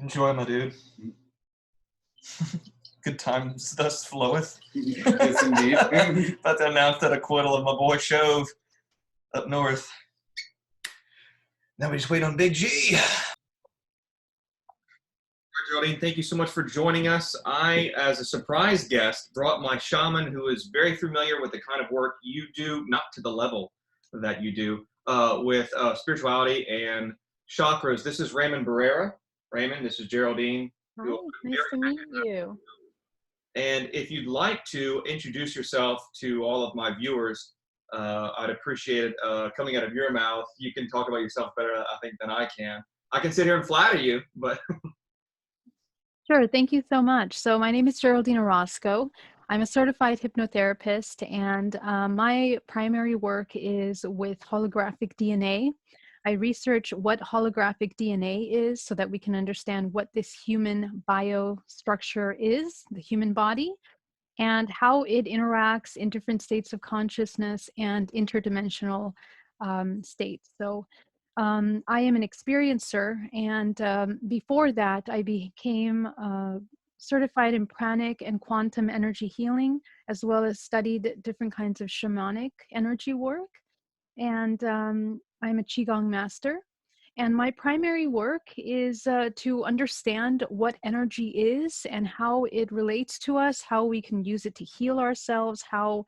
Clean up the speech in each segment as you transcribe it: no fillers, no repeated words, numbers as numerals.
Enjoy, my dude. Good times thus floweth. Yes, indeed. About to announce that acquittal of my boy Shove up north. Now we just wait on Big G. Geraldine, thank you so much for joining us. I, as a surprise guest, brought my shaman who is very familiar with the kind of work you do, not to the level that you do, with spirituality and chakras. This is Raymond Barrera. Raymond, this is Geraldine. Hi, nice to meet you. And if you'd like to introduce yourself to all of my viewers, I'd appreciate it coming out of your mouth. You can talk about yourself better, I think, than I can. I can sit here and flatter you, but... Sure, thank you so much. So my name is Geraldine Orozco. I'm a certified hypnotherapist, and my primary work is with holographic DNA. I research what holographic DNA is so that we can understand what this human biostructure is, the human body, and how it interacts in different states of consciousness and interdimensional states. So I am an experiencer, and before that, I became certified in pranic and quantum energy healing, as well as studied different kinds of shamanic energy work. And I'm a Qigong master. And my primary work is to understand what energy is and how it relates to us, how we can use it to heal ourselves, how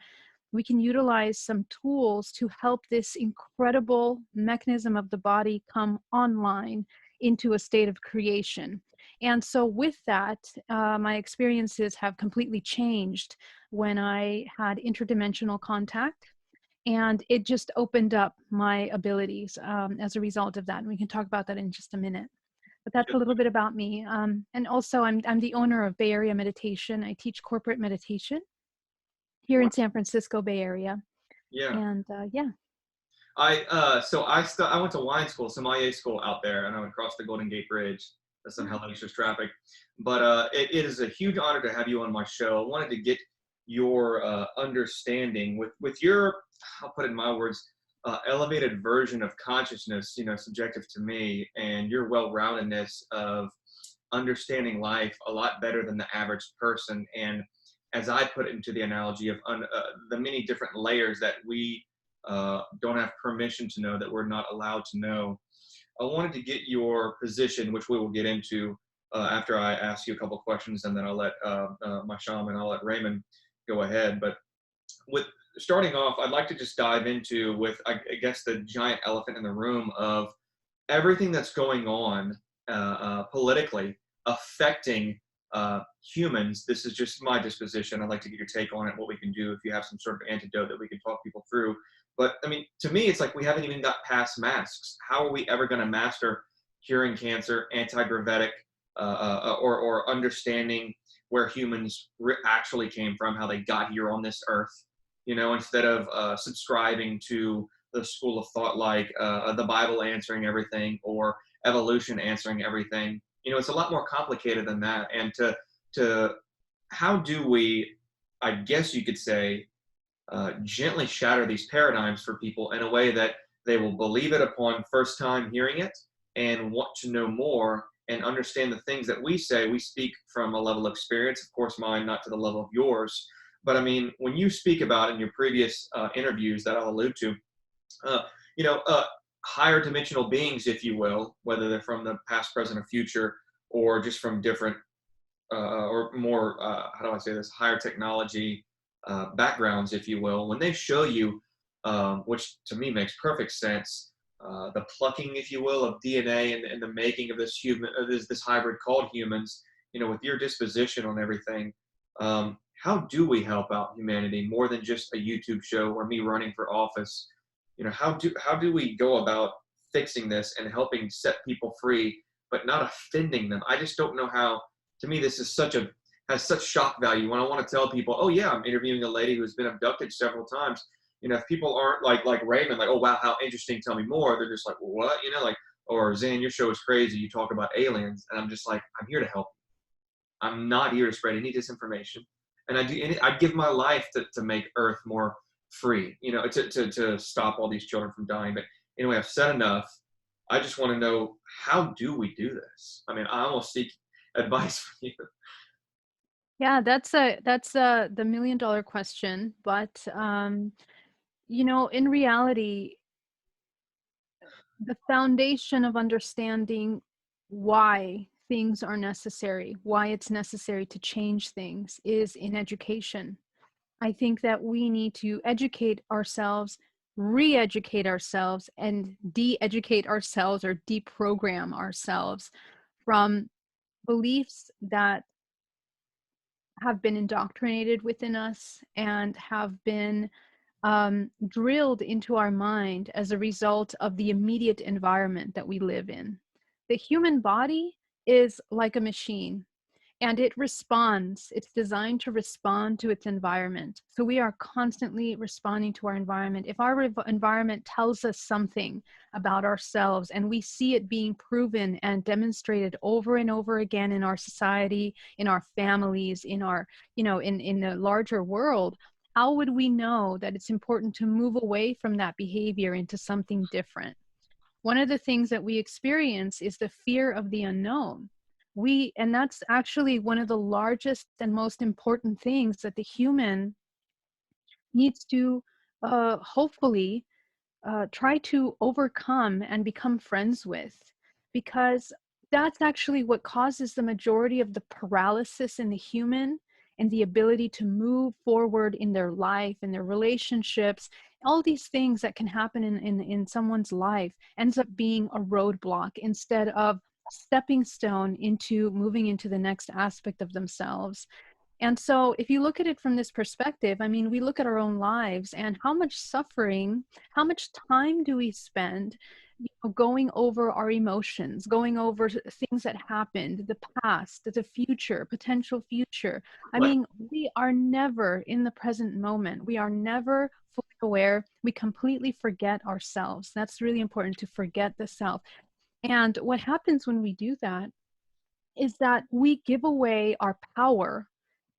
we can utilize some tools to help this incredible mechanism of the body come online into a state of creation. And so with that, my experiences have completely changed when I had interdimensional contact. And it just opened up my abilities as a result of that. And we can talk about that in just a minute. But that's a little bit about me. And also, I'm the owner of Bay Area Meditation. I teach corporate meditation here in San Francisco Bay Area. Yeah. And yeah. I went to wine school, sommelier school out there, and I went across the Golden Gate Bridge. That's some hellacious traffic. But it is a huge honor to have you on my show. I wanted to get your understanding with your, I'll put it in my words, elevated version of consciousness, subjective to me, and your well-roundedness of understanding life a lot better than the average person. And as I put it into the analogy of the many different layers that we don't have permission to know, that we're not allowed to know. I wanted to get your position, which we will get into after I ask you a couple of questions, and then I'll let my shaman, I'll let Raymond go ahead. But with starting off, I'd like to just dive into with, I guess, the giant elephant in the room of everything that's going on politically affecting humans. This is just my disposition. I'd like to get your take on it, what we can do, if you have some sort of antidote that we can talk people through. But I mean, to me, it's like we haven't even got past masks. How are we ever going to master curing cancer, anti-gravitic, or understanding where humans actually came from, how they got here on this earth, instead of subscribing to the school of thought like the Bible answering everything or evolution answering everything. It's a lot more complicated than that. And to how do we, I guess you could say, gently shatter these paradigms for people in a way that they will believe it upon first time hearing it and want to know more and understand the things that we say. We speak from a level of experience, of course, mine not to the level of yours. But I mean, when you speak about in your previous interviews that I'll allude to, higher dimensional beings, if you will, whether they're from the past, present, or future, or just from different or more, how do I say this, higher technology backgrounds, if you will, when they show you, which to me makes perfect sense, the plucking, if you will, of DNA and the making of this this hybrid called humans, with your disposition on everything, how do we help out humanity more than just a YouTube show or me running for office? How do we go about fixing this and helping set people free, but not offending them? I just don't know how. To me, this is has such shock value when I want to tell people, oh yeah, I'm interviewing a lady who's been abducted several times. If people aren't like Raymond, like, oh wow, how interesting, tell me more, they're just like, what? Or Xan, your show is crazy, you talk about aliens. And I'm just like, I'm here to help. I'm not here to spread any disinformation. And I'd give my life to make Earth more free, to stop all these children from dying. But anyway, I've said enough. I just want to know, how do we do this? I mean, I almost seek advice from you. Yeah, that's the million dollar question. But in reality, the foundation of understanding why things are necessary, why it's necessary to change things, is in education. I think that we need to educate ourselves, re-educate ourselves, and de-educate ourselves or deprogram ourselves from beliefs that have been indoctrinated within us and have been drilled into our mind as a result of the immediate environment that we live in. The human body is like a machine, and it responds. It's designed to respond to its environment. So we are constantly responding to our environment. If our environment tells us something about ourselves and we see it being proven and demonstrated over and over again in our society, in our families, in our, in the larger world, how would we know that it's important to move away from that behavior into something different? One of the things that we experience is the fear of the unknown. And that's actually one of the largest and most important things that the human needs to hopefully try to overcome and become friends with, because that's actually what causes the majority of the paralysis in the human and the ability to move forward in their life, in their relationships. All these things that can happen in someone's life ends up being a roadblock instead of stepping stone into moving into the next aspect of themselves. And so if you look at it from this perspective, I mean, we look at our own lives and how much suffering, how much time do we spend, going over our emotions, going over things that happened, the past, the future, potential future. I Like, mean, we are never in the present moment. We are never fully aware. We completely forget ourselves. That's really important, to forget the self. And what happens when we do that is that we give away our power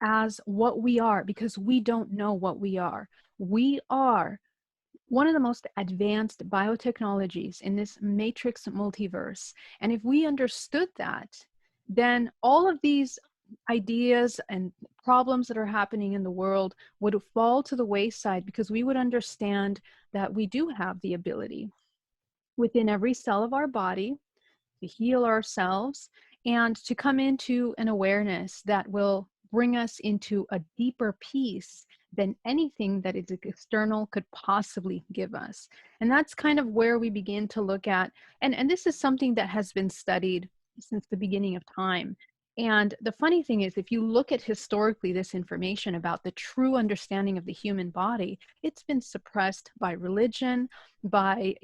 as what we are, because we don't know what we are. We are one of the most advanced biotechnologies in this matrix multiverse. And if we understood that, then all of these ideas and problems that are happening in the world would fall to the wayside, because we would understand that we do have the ability within every cell of our body to heal ourselves and to come into an awareness that will bring us into a deeper peace than anything that is external could possibly give us. And that's kind of where we begin to look at, and this is something that has been studied since the beginning of time. And the funny thing is, if you look at historically this information about the true understanding of the human body, it's been suppressed by religion, by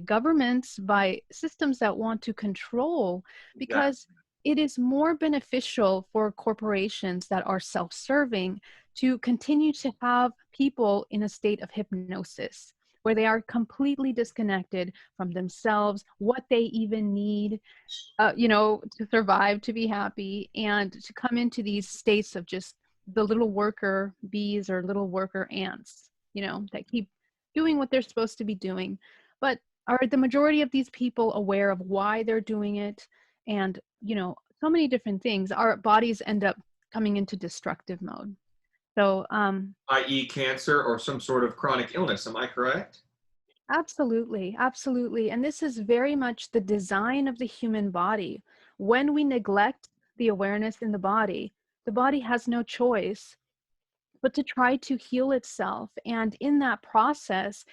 governments, by systems that want to control, yeah. because it is more beneficial for corporations that are self-serving to continue to have people in a state of hypnosis, where they are completely disconnected from themselves, what they even need, to survive, to be happy, and to come into these states of just the little worker bees or little worker ants, that keep doing what they're supposed to be doing. But are the majority of these people aware of why they're doing it? And, so many different things. Our bodies end up coming into destructive mode. So, I.e., cancer or some sort of chronic illness. Am I correct? absolutely, absolutely. And this is very much the design of the human body. When we neglect the awareness in the body has no choice but to try to heal itself. And in that process,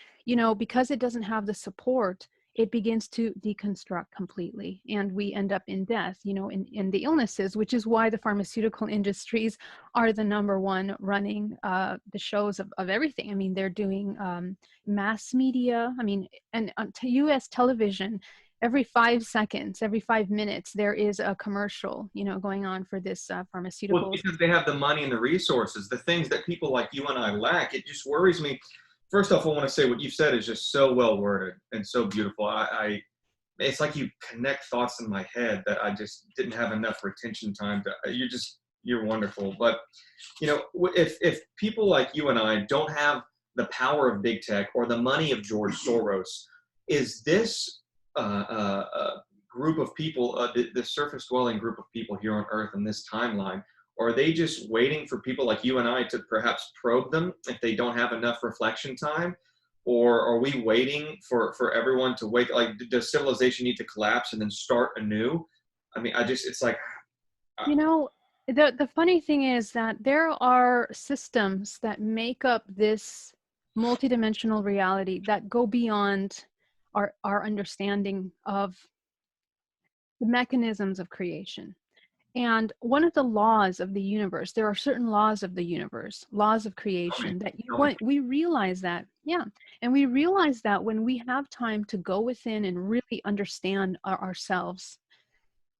because it doesn't have the support, it begins to deconstruct completely. And we end up in death, in the illnesses, which is why the pharmaceutical industries are the number one running the shows of everything. I mean, they're doing mass media. I mean, and to US television, every 5 seconds, every 5 minutes, there is a commercial, going on for this Well, pharmaceuticals. because they have the money and the resources, the things that people like you and I lack. It just worries me. First off, I want to say what you've said is just so well worded and so beautiful. It's like you connect thoughts in my head that I just didn't have enough retention time to. You're wonderful. But if people like you and I don't have the power of big tech or the money of George Soros, is this group of people, the surface dwelling group of people here on Earth in this timeline? Or are they just waiting for people like you and I to perhaps probe them if they don't have enough reflection time? Or are we waiting for everyone to wake? Like, does civilization need to collapse and then start anew? I mean, it's like, You know, the funny thing is that there are systems that make up this multidimensional reality that go beyond our understanding of the mechanisms of creation. And one of the laws of the universe, there are certain laws of the universe, laws of tell me, creation that tell me. we realize that, yeah. And we realize that when we have time to go within and really understand ourselves.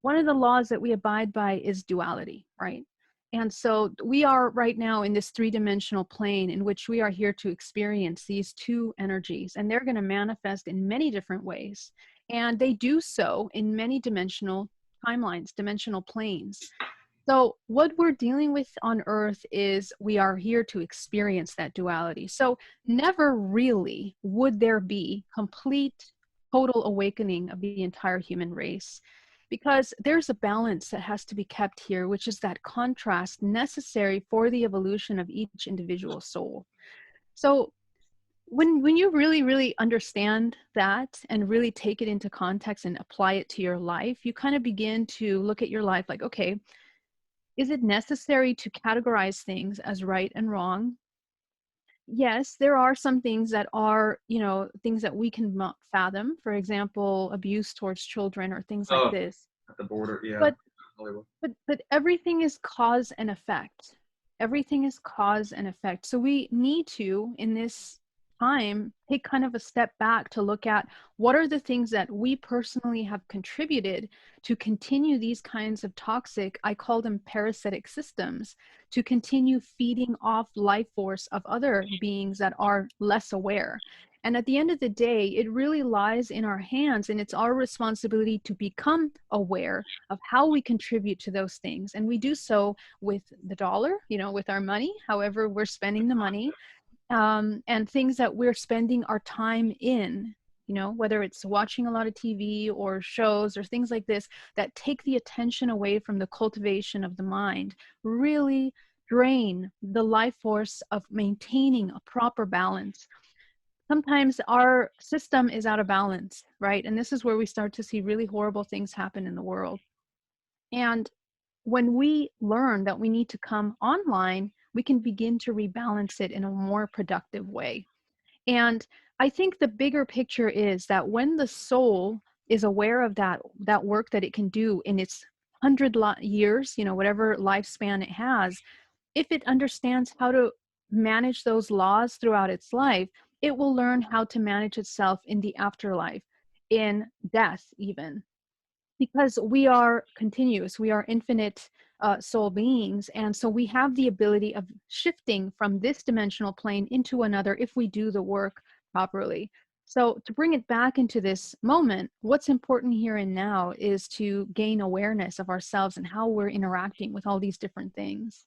One of the laws that we abide by is duality, right? And so we are right now in this three-dimensional plane in which we are here to experience these two energies, and they're going to manifest in many different ways. And they do so in many dimensional timelines, dimensional planes. So what we're dealing with on Earth is we are here to experience that duality. So never really would there be complete, total awakening of the entire human race, because there's a balance that has to be kept here, which is that contrast necessary for the evolution of each individual soul. So when you really understand that and really take it into context and apply it to your life, you kind of begin to look at your life like, okay, is it necessary to categorize things as right and wrong? Yes, there are some things that are, things that we can not fathom. For example, abuse towards children or things like Oh, this. at the border, yeah. But Hollywood. but everything is cause and effect. Everything is cause and effect. So we need to, in this time, take kind of a step back to look at what are the things that we personally have contributed to continue these kinds of toxic, I call them parasitic systems, to continue feeding off life force of other beings that are less aware. And at the end of the day, it really lies in our hands, and it's our responsibility to become aware of how we contribute to those things. And we do so with the dollar, with our money, however we're spending the money, and things that we're spending our time in, whether it's watching a lot of TV or shows or things like this that take the attention away from the cultivation of the mind, really drain the life force of maintaining a proper balance. Sometimes our system is out of balance, right? And this is where we start to see really horrible things happen in the world. And when we learn that we need to come online, we can begin to rebalance it in a more productive way. And I think the bigger picture is that when the soul is aware of that work that it can do in its 100 years, whatever lifespan it has, if it understands how to manage those laws throughout its life, it will learn how to manage itself in the afterlife, in death even, because we are continuous, we are infinite soul beings. And so we have the ability of shifting from this dimensional plane into another if we do the work properly. So to bring it back into this moment, what's important here and now is to gain awareness of ourselves and how we're interacting with all these different things.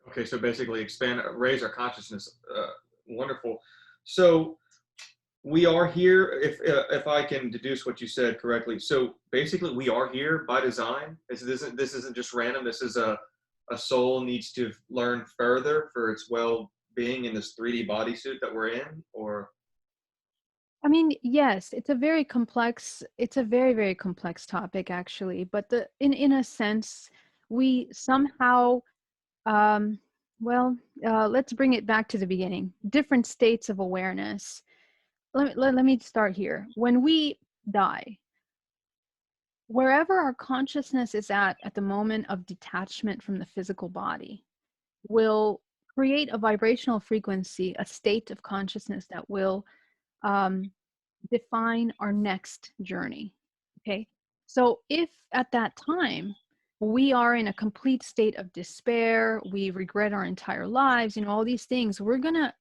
Okay, so basically expand, raise our consciousness. Wonderful. So we are here, if I can deduce what you said correctly. So basically, we are here by design. This isn't just random. This is a soul needs to learn further for its well-being in this 3D bodysuit that we're in, or I mean, yes, it's a very, very complex topic actually, but in a sense, we somehow, um, let's bring it back to the beginning. Different states of awareness. Let me start here. When we die, wherever our consciousness is at the moment of detachment from the physical body, will create a vibrational frequency, a state of consciousness that will um, define our next journey. Okay. So if at that time we are in a complete state of despair, we regret our entire lives, all these things, we're going to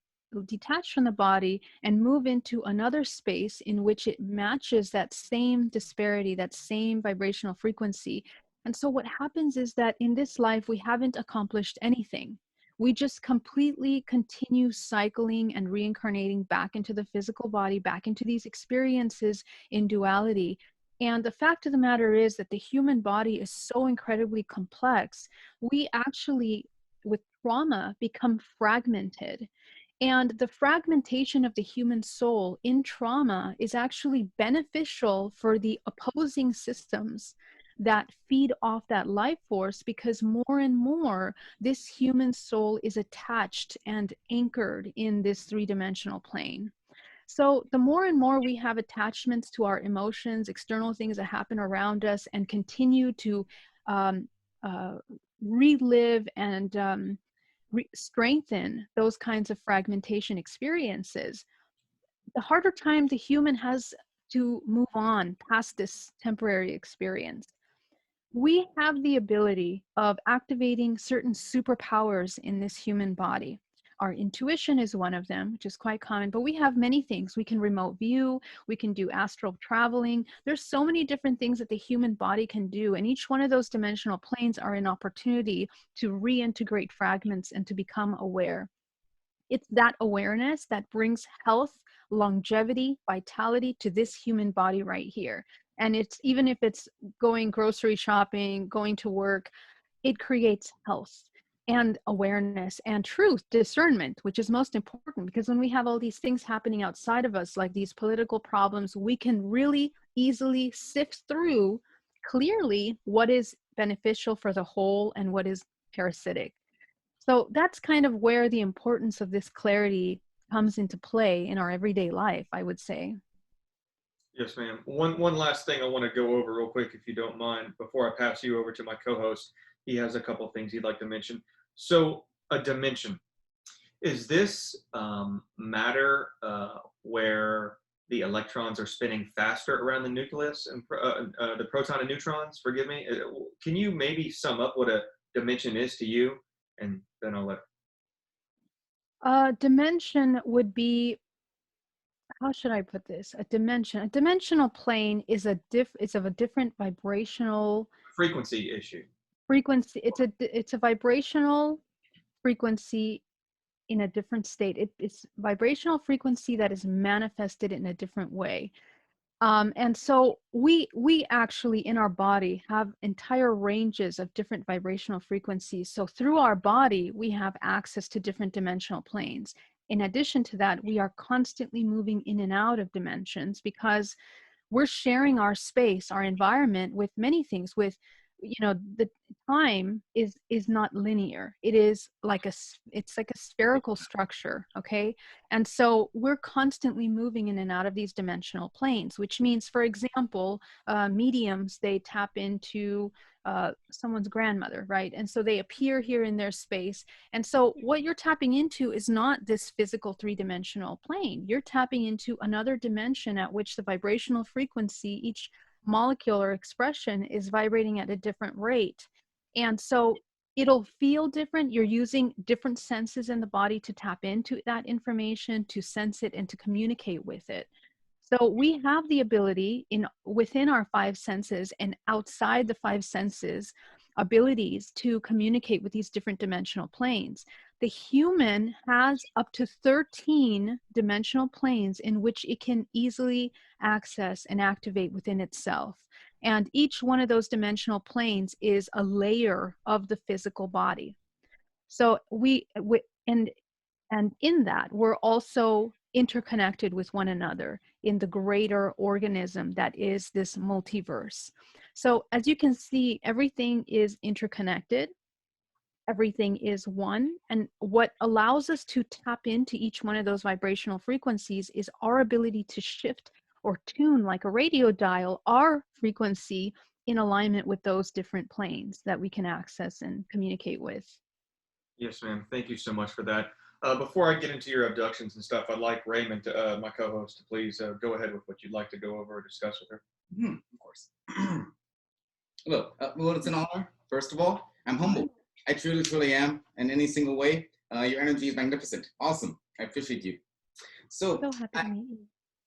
detach from the body and move into another space in which it matches that same disparity, that same vibrational frequency. And so what happens is that in this life, we haven't accomplished anything. We just completely continue cycling and reincarnating back into the physical body, back into these experiences in duality. And the fact of the matter is that the human body is so incredibly complex. We actually, with trauma, become fragmented. And the fragmentation of the human soul in trauma is actually beneficial for the opposing systems that feed off that life force, because more and more this human soul is attached and anchored in this three-dimensional plane. So the more and more we have attachments to our emotions, external things that happen around us, and continue to um, uh, relive and strengthen those kinds of fragmentation experiences, the harder time the human has to move on past this temporary experience. We have the ability of activating certain superpowers in this human body. Our intuition is one of them, which is quite common, but we have many things. We can remote view, we can do astral traveling. There's so many different things that the human body can do, and each one of those dimensional planes are an opportunity to reintegrate fragments and to become aware. It's that awareness that brings health, longevity, vitality to this human body right here. And it's, even if it's going grocery shopping, going to work, it creates health and awareness and truth, discernment, which is most important, because when we have all these things happening outside of us, like these political problems, we can really easily sift through clearly what is beneficial for the whole and what is parasitic. So that's kind of where the importance of this clarity comes into play in our everyday life, I would say. Yes, ma'am. One last thing I want to go over real quick, if you don't mind, before I pass you over to my co-host. He has a couple of things he'd like to mention. So, a dimension. Is this matter where the electrons are spinning faster around the nucleus and the proton and neutrons? Forgive me. Can you maybe sum up what a dimension is to you, and then I'll let. Dimension would be, how should I put this? A dimension, a dimensional plane is it's of a different vibrational Frequency issue. frequency. It's a vibrational frequency in a different state. It's vibrational frequency that is manifested in a different way. And so we actually in our body have entire ranges of different vibrational frequencies. So through our body, we have access to different dimensional planes. In addition to that, we are constantly moving in and out of dimensions because we're sharing our space, our environment with many things. With, you know, the time is not linear. It is like it's like a spherical structure. Okay. And so we're constantly moving in and out of these dimensional planes, which means, for example, mediums, they tap into someone's grandmother, right? And so they appear here in their space. And so what you're tapping into is not this physical three-dimensional plane. You're tapping into another dimension at which the vibrational frequency, each molecule or expression, is vibrating at a different rate. And so it'll feel different. You're using different senses in the body to tap into that information, to sense it, and to communicate with it. So we have the ability within our five senses and outside the five senses abilities to communicate with these different dimensional planes. The human has up to 13 dimensional planes in which it can easily access and activate within itself. And each one of those dimensional planes is a layer of the physical body. So and in that, we're also interconnected with one another in the greater organism that is this multiverse. So as you can see, everything is interconnected. Everything is one. And what allows us to tap into each one of those vibrational frequencies is our ability to shift or tune, like a radio dial, our frequency in alignment with those different planes that we can access and communicate with. Yes, ma'am. Thank you so much for that. Before I get into your abductions and stuff, I'd like Raymond, my co-host, to please go ahead with what you'd like to go over or discuss with her. Of course. Look, well, it's an honor. First of all, I'm humble. I truly, truly am. In any single way, your energy is magnificent. Awesome. I appreciate you. So happy to meet you.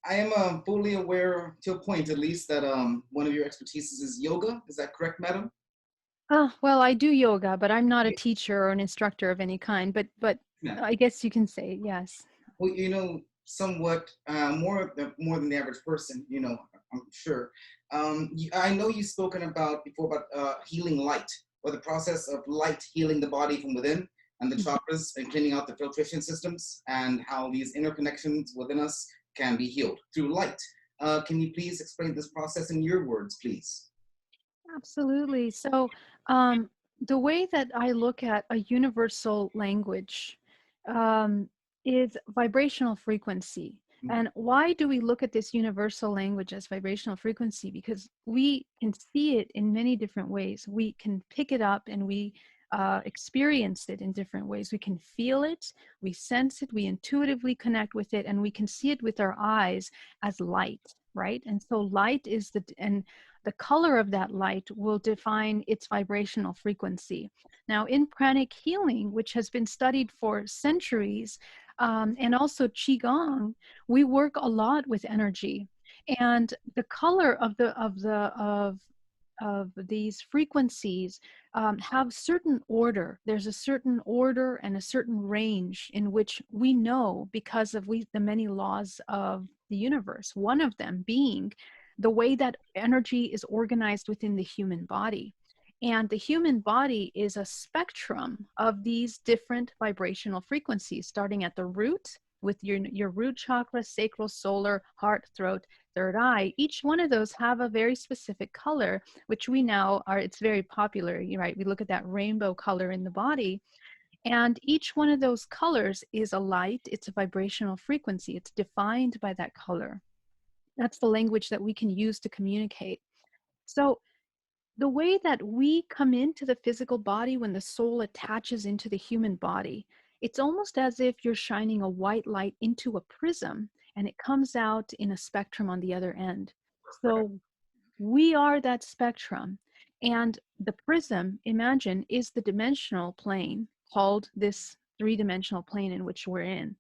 I am fully aware, to a point at least, that one of your expertises is yoga. Is that correct, madam? Well, I do yoga, but I'm not a teacher or an instructor of any kind. But Yeah. I guess you can say yes. Well, somewhat more than the average person. I'm sure. I know you've spoken about before about healing light, or the process of light healing the body from within, and the chakras, and cleaning out the filtration systems, and how these interconnections within us can be healed through light. Can you please explain this process in your words, please? Absolutely. So, the way that I look at a universal language um, is vibrational frequency. And why do we look at this universal language as vibrational frequency? Because we can see it in many different ways. We can pick it up and we experience it in different ways. We can feel it, we sense it, we intuitively connect with it, and we can see it with our eyes as light, right? And so light is the color of that light will define its vibrational frequency. Now, in pranic healing, which has been studied for centuries, and also qigong, we work a lot with energy, and the color of these frequencies have certain order. There's a certain order and a certain range in which we know because of the many laws of the universe. One of them being the way that energy is organized within the human body. And the human body is a spectrum of these different vibrational frequencies, starting at the root with your root chakra, sacral, solar, heart, throat, third eye. Each one of those have a very specific color, which we now are, it's very popular, right? We look at that rainbow color in the body. And each one of those colors is a light, it's a vibrational frequency, it's defined by that color. That's the language that we can use to communicate. So the way that we come into the physical body when the soul attaches into the human body, it's almost as if you're shining a white light into a prism and it comes out in a spectrum on the other end. So we are that spectrum. And the prism, imagine, is the dimensional plane called this three-dimensional plane in which we're in.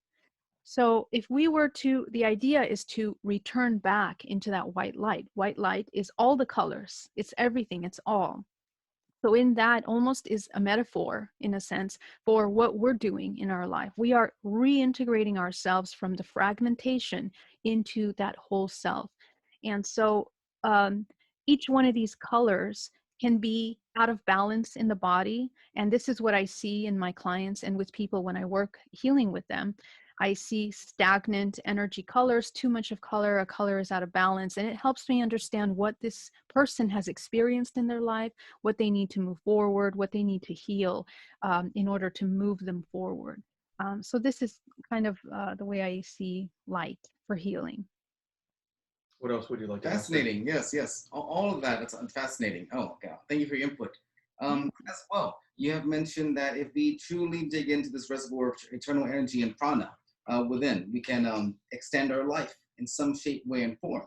So if we were to, the idea is to return back into that white light. White light is all the colors. It's everything. It's all. So in that almost is a metaphor, in a sense, for what we're doing in our life. We are reintegrating ourselves from the fragmentation into that whole self. And so each one of these colors can be out of balance in the body. And this is what I see in my clients and with people when I work healing with them. I see stagnant energy colors, too much of color, a color is out of balance. And it helps me understand what this person has experienced in their life, what they need to move forward, what they need to heal in order to move them forward. So this is kind of the way I see light for healing. What else would you like to ask? Fascinating. Yes, yes. All of that. It's fascinating. Oh, yeah. Thank you for your input. As well, you have mentioned that if we truly dig into this reservoir of eternal energy and prana within, we can extend our life in some shape, way, and form.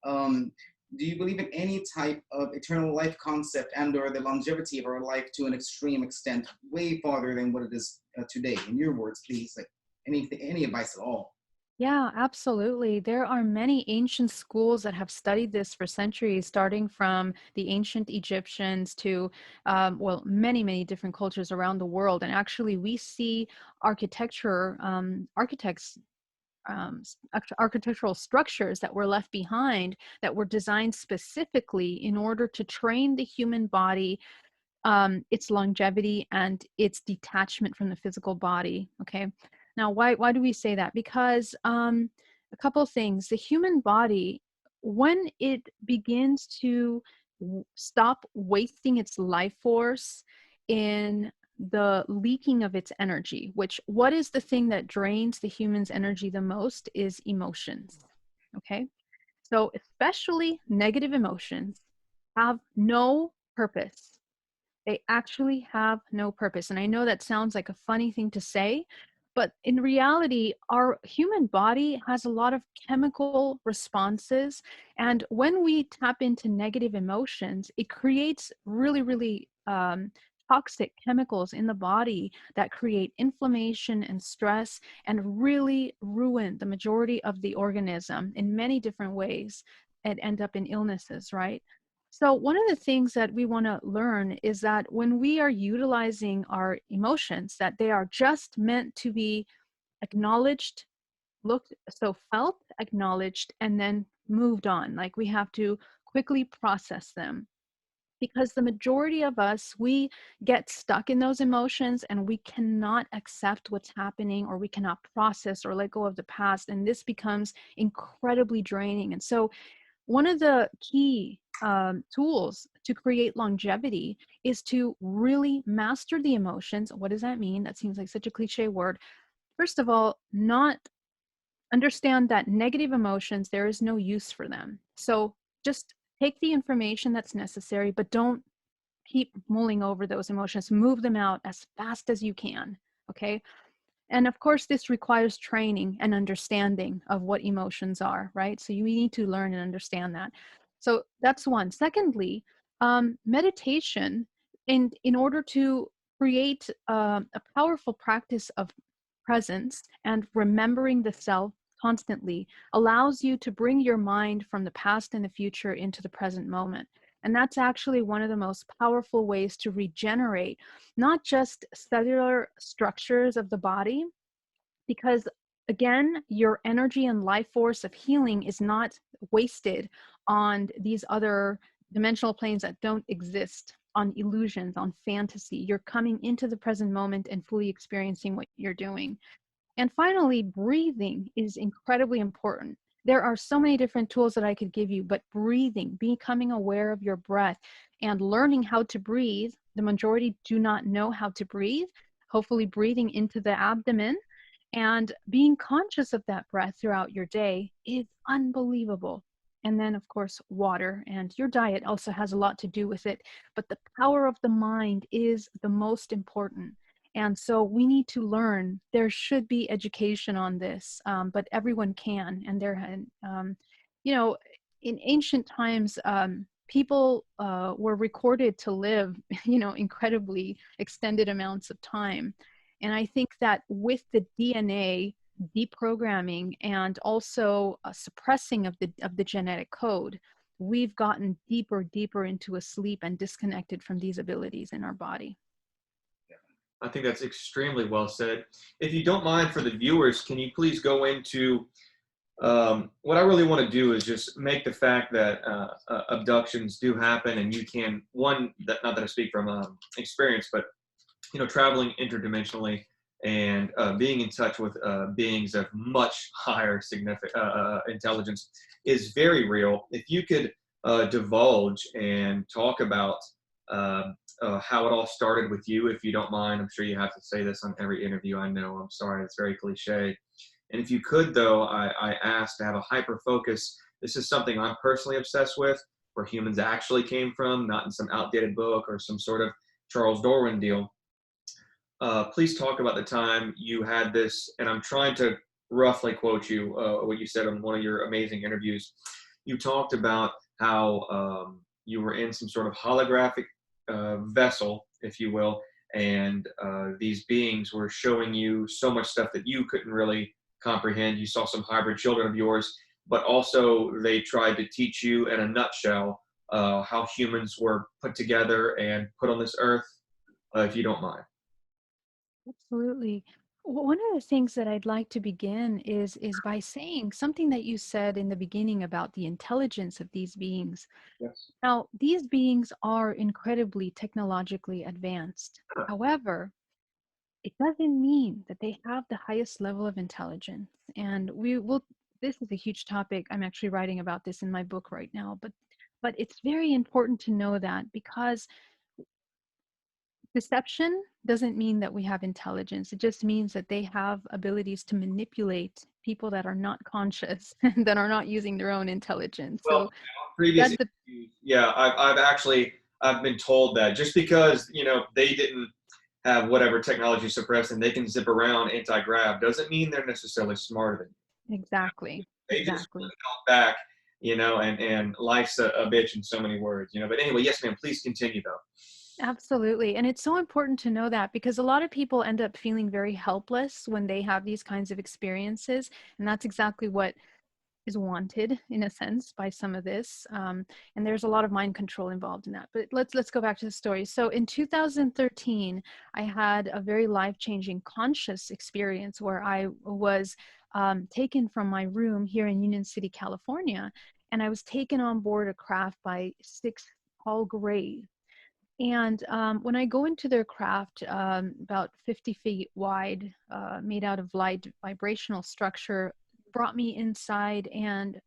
Do you believe in any type of eternal life concept and/or the longevity of our life to an extreme extent, way farther than what it is today? In your words, please, like any advice at all? Yeah, absolutely. There are many ancient schools that have studied this for centuries, starting from the ancient Egyptians to, well, many, many different cultures around the world. And actually, we see architecture, architectural structures that were left behind that were designed specifically in order to train the human body, its longevity and its detachment from the physical body. Okay. Now, why do we say that? Because a couple of things. The human body, when it begins to stop wasting its life force in the leaking of its energy, which what is the thing that drains the human's energy the most is emotions. Okay. So especially negative emotions have no purpose. They actually have no purpose. And I know that sounds like a funny thing to say, but in reality, our human body has a lot of chemical responses. And when we tap into negative emotions, it creates really, really toxic chemicals in the body that create inflammation and stress and really ruin the majority of the organism in many different ways and end up in illnesses, right? So one of the things that we want to learn is that when we are utilizing our emotions, that they are just meant to be acknowledged, looked, so felt, acknowledged, and then moved on. Like we have to quickly process them. Because the majority of us, we get stuck in those emotions and we cannot accept what's happening, or we cannot process or let go of the past. And this becomes incredibly draining. And so one of the key tools to create longevity is to really master the emotions. What does that mean? That seems like such a cliche word. First of all, not understand that negative emotions, there is no use for them. So just take the information that's necessary, but don't keep mulling over those emotions. Move them out as fast as you can. Okay. And of course, this requires training and understanding of what emotions are, right? So you need to learn and understand that. So that's one. Secondly, meditation, in order to create a powerful practice of presence and remembering the self constantly, allows you to bring your mind from the past and the future into the present moment. And that's actually one of the most powerful ways to regenerate not just cellular structures of the body, because again, your energy and life force of healing is not wasted on these other dimensional planes that don't exist, on illusions, on fantasy. You're coming into the present moment and fully experiencing what you're doing. And finally, breathing is incredibly important. There are so many different tools that I could give you, but breathing, becoming aware of your breath and learning how to breathe. The majority do not know how to breathe. Hopefully, breathing into the abdomen and being conscious of that breath throughout your day is unbelievable. And then, of course, water and your diet also has a lot to do with it. But the power of the mind is the most important. And so we need to learn. There should be education on this, but everyone can. And you know, in ancient times, people were recorded to live, incredibly extended amounts of time. And I think that with the DNA deprogramming and also suppressing of the genetic code, we've gotten deeper into a sleep and disconnected from these abilities in our body. I think that's extremely well said. If you don't mind, for the viewers, can you please go into what I really want to do is just make the fact that abductions do happen, and you can, one, that, not that I speak from experience, but traveling interdimensionally and being in touch with beings of much higher intelligence is very real. If you could divulge and talk about how it all started with you, if you don't mind. I'm sure you have to say this on every interview. I know. I'm sorry. It's very cliche. And if you could, though, I ask to have a hyper focus. This is something I'm personally obsessed with, where humans actually came from, not in some outdated book or some sort of Charles Darwin deal. Please talk about the time you had this, and I'm trying to roughly quote you what you said on one of your amazing interviews. You talked about how you were in some sort of holographic vessel, if you will, and these beings were showing you so much stuff that you couldn't really comprehend. You saw some hybrid children of yours, but also they tried to teach you in a nutshell how humans were put together and put on this earth, if you don't mind. Absolutely. One of the things that I'd like to begin is by saying something that you said in the beginning about the intelligence of these beings. Yes. Now, these beings are incredibly technologically advanced. However, it doesn't mean that they have the highest level of intelligence. And we will, this is a huge topic. I'm actually writing about this in my book right now, but it's very important to know that, because deception doesn't mean that we have intelligence. It just means that they have abilities to manipulate people that are not conscious and that are not using their own intelligence. Well, So previous that's the interviews, yeah, I've been told that just because they didn't have whatever technology suppressed and they can zip around anti-grav doesn't mean they're necessarily smarter than exactly, you. They just exactly. held back, and life's a bitch in so many words. But anyway, yes, ma'am, please continue though. Absolutely. And it's so important to know that, because a lot of people end up feeling very helpless when they have these kinds of experiences. And that's exactly what is wanted in a sense by some of this, and there's a lot of mind control involved in that. But let's go back to the story. So in 2013, I had a very life-changing conscious experience where I was taken from my room here in Union City, California, and I was taken on board a craft by 6 tall gray. And when I go into their craft, about 50 feet wide, made out of light vibrational structure, brought me inside and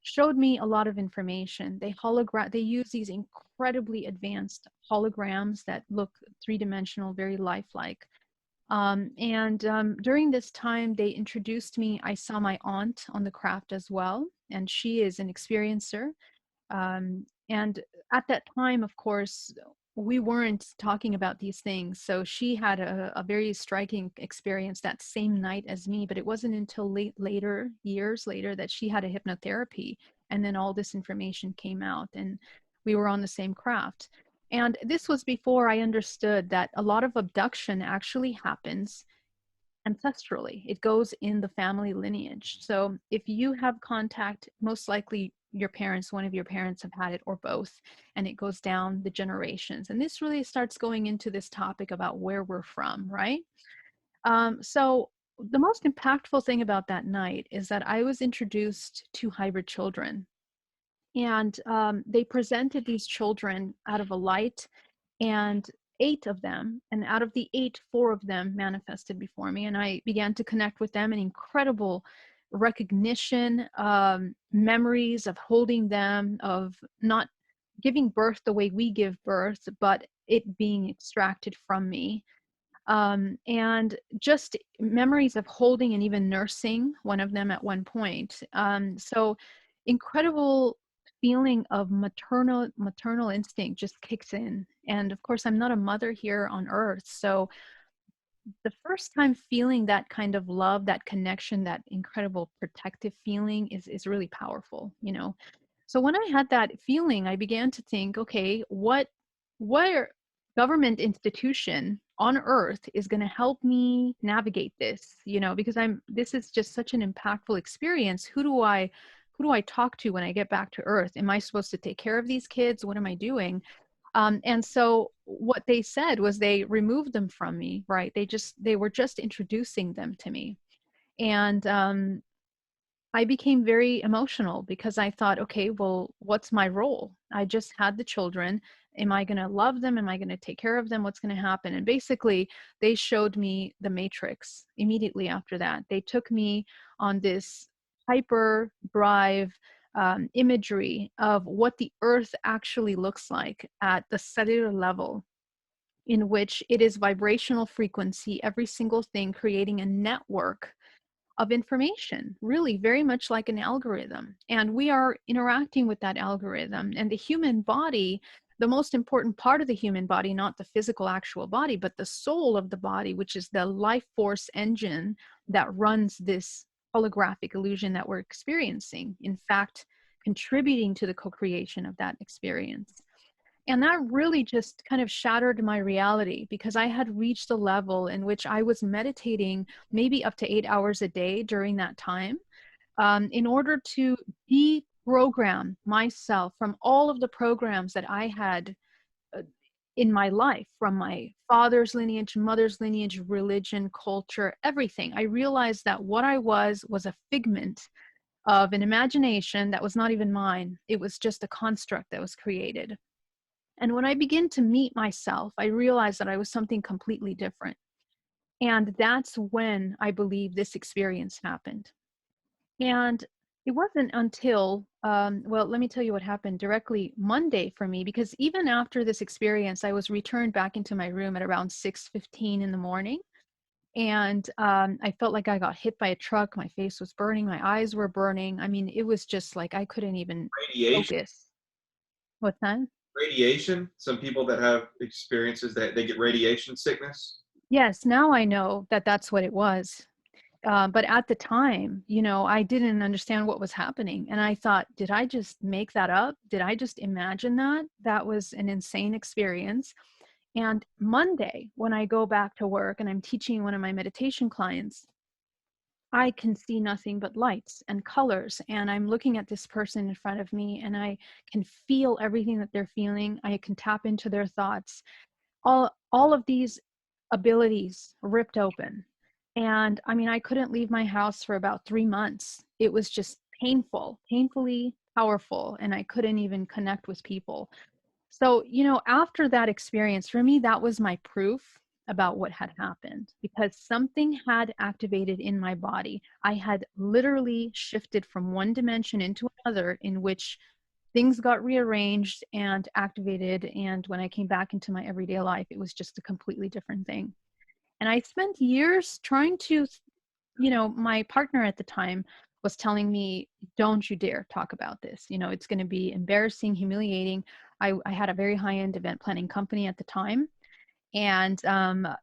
showed me a lot of information. They use these incredibly advanced holograms that look three-dimensional, very lifelike. During this time, they introduced me. I saw my aunt on the craft as well, and she is an experiencer. And at that time, of course, we weren't talking about these things. So she had a very striking experience that same night as me, but it wasn't until years later, that she had a hypnotherapy. And then all this information came out and we were on the same craft. And this was before I understood that a lot of abduction actually happens ancestrally. It goes in the family lineage. So if you have contact, most likely your parents, one of your parents have had it, or both, and it goes down the generations. And this really starts going into this topic about where we're from, right? So the most impactful thing about that night is that I was introduced to hybrid children. And they presented these children out of a light, and 8 of them, and out of the 8, 4 of them manifested before me, and I began to connect with them. An incredible recognition, memories of holding them, of not giving birth the way we give birth, but it being extracted from me. And just memories of holding and even nursing one of them at one point. So incredible feeling of maternal instinct just kicks in. And of course, I'm not a mother here on earth. So the first time feeling that kind of love, that connection, that incredible protective feeling is really powerful, you know? So when I had that feeling, I began to think, okay, what government institution on earth is going to help me navigate this, you know, because this is just such an impactful experience. Who do I talk to when I get back to earth? Am I supposed to take care of these kids? What am I doing? And so what they said was they removed them from me, right? They were just introducing them to me. And I became very emotional because I thought, okay, well, what's my role? I just had the children. Am I going to love them? Am I going to take care of them? What's going to happen? And basically, they showed me the matrix immediately after that. They took me on this hyper drive imagery of what the earth actually looks like at the cellular level, in which it is vibrational frequency, every single thing creating a network of information, really very much like an algorithm. And we are interacting with that algorithm. And the human body, the most important part of the human body, not the physical actual body, but the soul of the body, which is the life force engine that runs this holographic illusion that we're experiencing, in fact, contributing to the co-creation of that experience. And that really just kind of shattered my reality, because I had reached a level in which I was meditating maybe up to 8 hours a day during that time, in order to deprogram myself from all of the programs that I had in my life, from my father's lineage, mother's lineage, religion, culture, everything. I realized that what I was a figment of an imagination that was not even mine. It was just a construct that was created. And when I began to meet myself, I realized that I was something completely different. And that's when I believe this experience happened. And it wasn't until, well, let me tell you what happened directly Monday for me, because even after this experience, I was returned back into my room at around 6:15 in the morning. And I felt like I got hit by a truck. My face was burning. My eyes were burning. I mean, it was just like I couldn't even Radiation. focus. What's that? Radiation. Some people that have experiences that they get radiation sickness. Yes, now I know that that's what it was. But at the time, you know, I didn't understand what was happening. And I thought, did I just make that up? Did I just imagine that? That was an insane experience. And Monday, when I go back to work and I'm teaching one of my meditation clients, I can see nothing but lights and colors. And I'm looking at this person in front of me and I can feel everything that they're feeling. I can tap into their thoughts. All of these abilities ripped open. And I mean, I couldn't leave my house for about 3 months. It was just painful, painfully powerful, and I couldn't even connect with people. So, after that experience, for me, that was my proof about what had happened because something had activated in my body. I had literally shifted from one dimension into another in which things got rearranged and activated. And when I came back into my everyday life, it was just a completely different thing. And I spent years trying to, my partner at the time was telling me, don't you dare talk about this. It's going to be embarrassing, humiliating. I had a very high-end event planning company at the time. And, I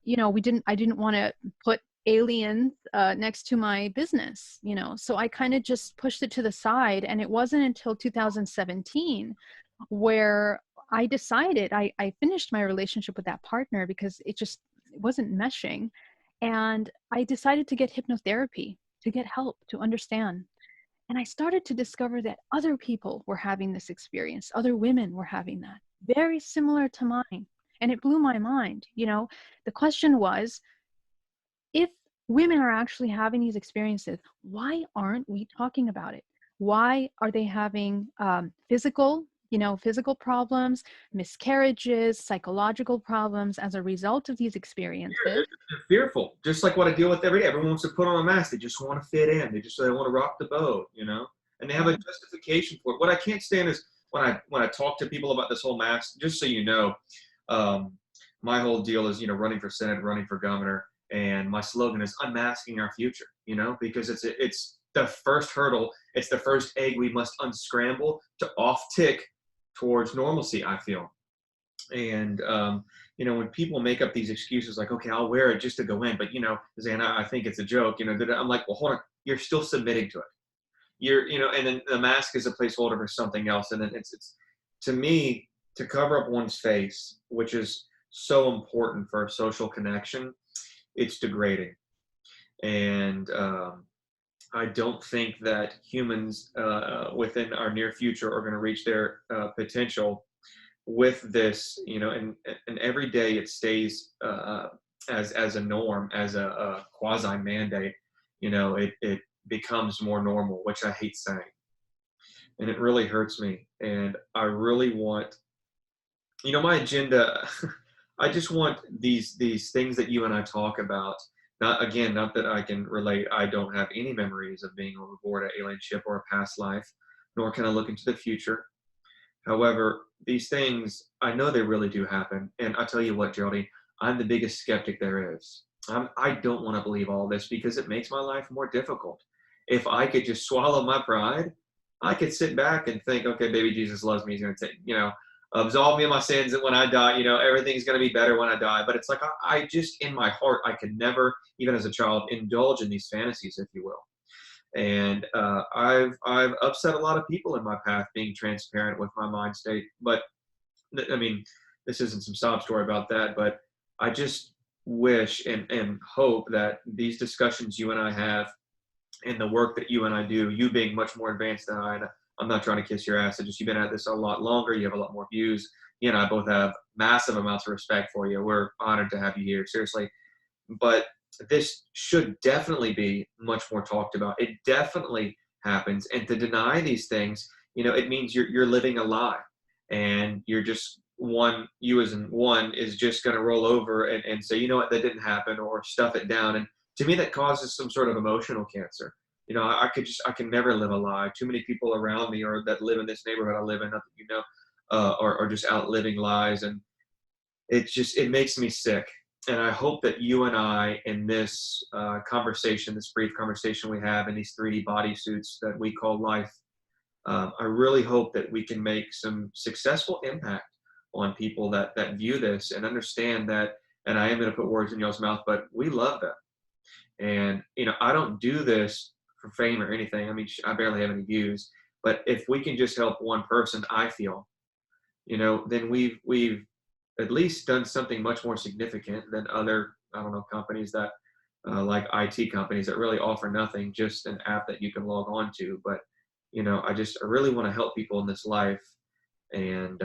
didn't want to put aliens next to my business, so I kind of just pushed it to the side. And it wasn't until 2017 where I decided I finished my relationship with that partner because it wasn't meshing. And I decided to get hypnotherapy, to get help, to understand. And I started to discover that other people were having this experience. Other women were having that, very similar to mine. And it blew my mind. The question was, if women are actually having these experiences, why aren't we talking about it? Why are they having physical problems, miscarriages, psychological problems as a result of these experiences? They're fearful, just like what I deal with every day. Everyone wants to put on a mask. They just want to fit in. They want to rock the boat, and they have a justification for it. What I can't stand is when I talk to people about this whole mask, just so you know, my whole deal is, running for Senate, running for governor. And my slogan is unmasking our future, because it's the first hurdle. It's the first egg we must unscramble to off tick towards normalcy, I feel. And, when people make up these excuses like, okay, I'll wear it just to go in, but, Xan, I think it's a joke, I'm like, well, hold on, you're still submitting to it. And then the mask is a placeholder for something else. And then it's to me, to cover up one's face, which is so important for social connection, it's degrading. And I don't think that humans within our near future are going to reach their potential with this, and every day it stays as a norm, as a quasi mandate, it becomes more normal, which I hate saying. And it really hurts me. And I really want, my agenda, I just want these things that you and I talk about. Not that I can relate. I don't have any memories of being on board an alien ship or a past life, nor can I look into the future. However, these things, I know they really do happen. And I tell you what, Geraldine, I'm the biggest skeptic there is. I don't want to believe all this because it makes my life more difficult. If I could just swallow my pride, I could sit back and think, okay, baby Jesus loves me. He's going to take, absolve me of my sins, and when I die, everything's going to be better when I die. But it's like, I just, in my heart, I could never, even as a child, indulge in these fantasies, if you will. And I've upset a lot of people in my path being transparent with my mind state. But I mean, this isn't some sob story about that, but I just wish and hope that these discussions you and I have and the work that you and I do, you being much more advanced than I, and I'm not trying to kiss your ass. You've been at this a lot longer. You have a lot more views. You and I both have massive amounts of respect for you. We're honored to have you here, seriously. But this should definitely be much more talked about. It definitely happens. And to deny these things, it means you're living a lie. And you're just you as in one is just going to roll over and say, you know what, that didn't happen, or stuff it down. And to me, that causes some sort of emotional cancer. I can never live a lie. Too many people around me or that live in this neighborhood I live in, not that are just out living lies. And it makes me sick. And I hope that you and I, in this conversation, this brief conversation we have in these 3D bodysuits that we call life, I really hope that we can make some successful impact on people that view this and understand that, and I am going to put words in y'all's mouth, but we love them. And, I don't do this for fame or anything. I mean, I barely have any views, but if we can just help one person, I feel, then we've at least done something much more significant than other, I don't know, companies that like IT companies that really offer nothing, just an app that you can log on to. But, I really want to help people in this life. And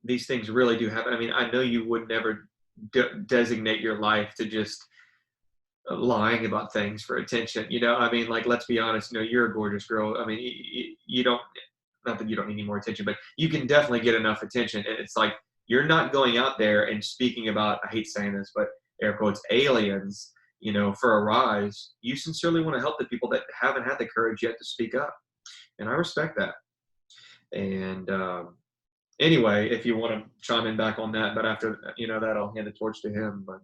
these things really do happen. I mean, I know you would never designate your life to just lying about things for attention. I mean, like, let's be honest, you're a gorgeous girl. I mean, you don't, not that you don't need any more attention, but you can definitely get enough attention. And it's like, you're not going out there and speaking about, I hate saying this, but air quotes, aliens, for a rise. You sincerely want to help the people that haven't had the courage yet to speak up. And I respect that. And anyway, if you want to chime in back on that, but after, that, I'll hand the torch to him. But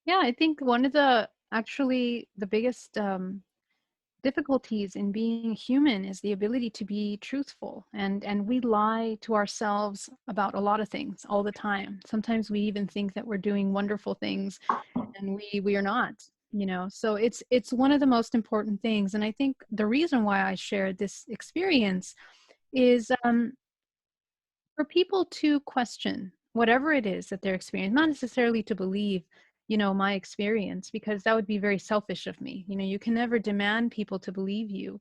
Yeah, I think one of the actually the biggest difficulties in being human is the ability to be truthful, and we lie to ourselves about a lot of things all the time. Sometimes we even think that we're doing wonderful things, and we are not. So it's one of the most important things. And I think the reason why I shared this experience is for people to question whatever it is that they're experiencing, not necessarily to believe, my experience, because that would be very selfish of me. You can never demand people to believe you.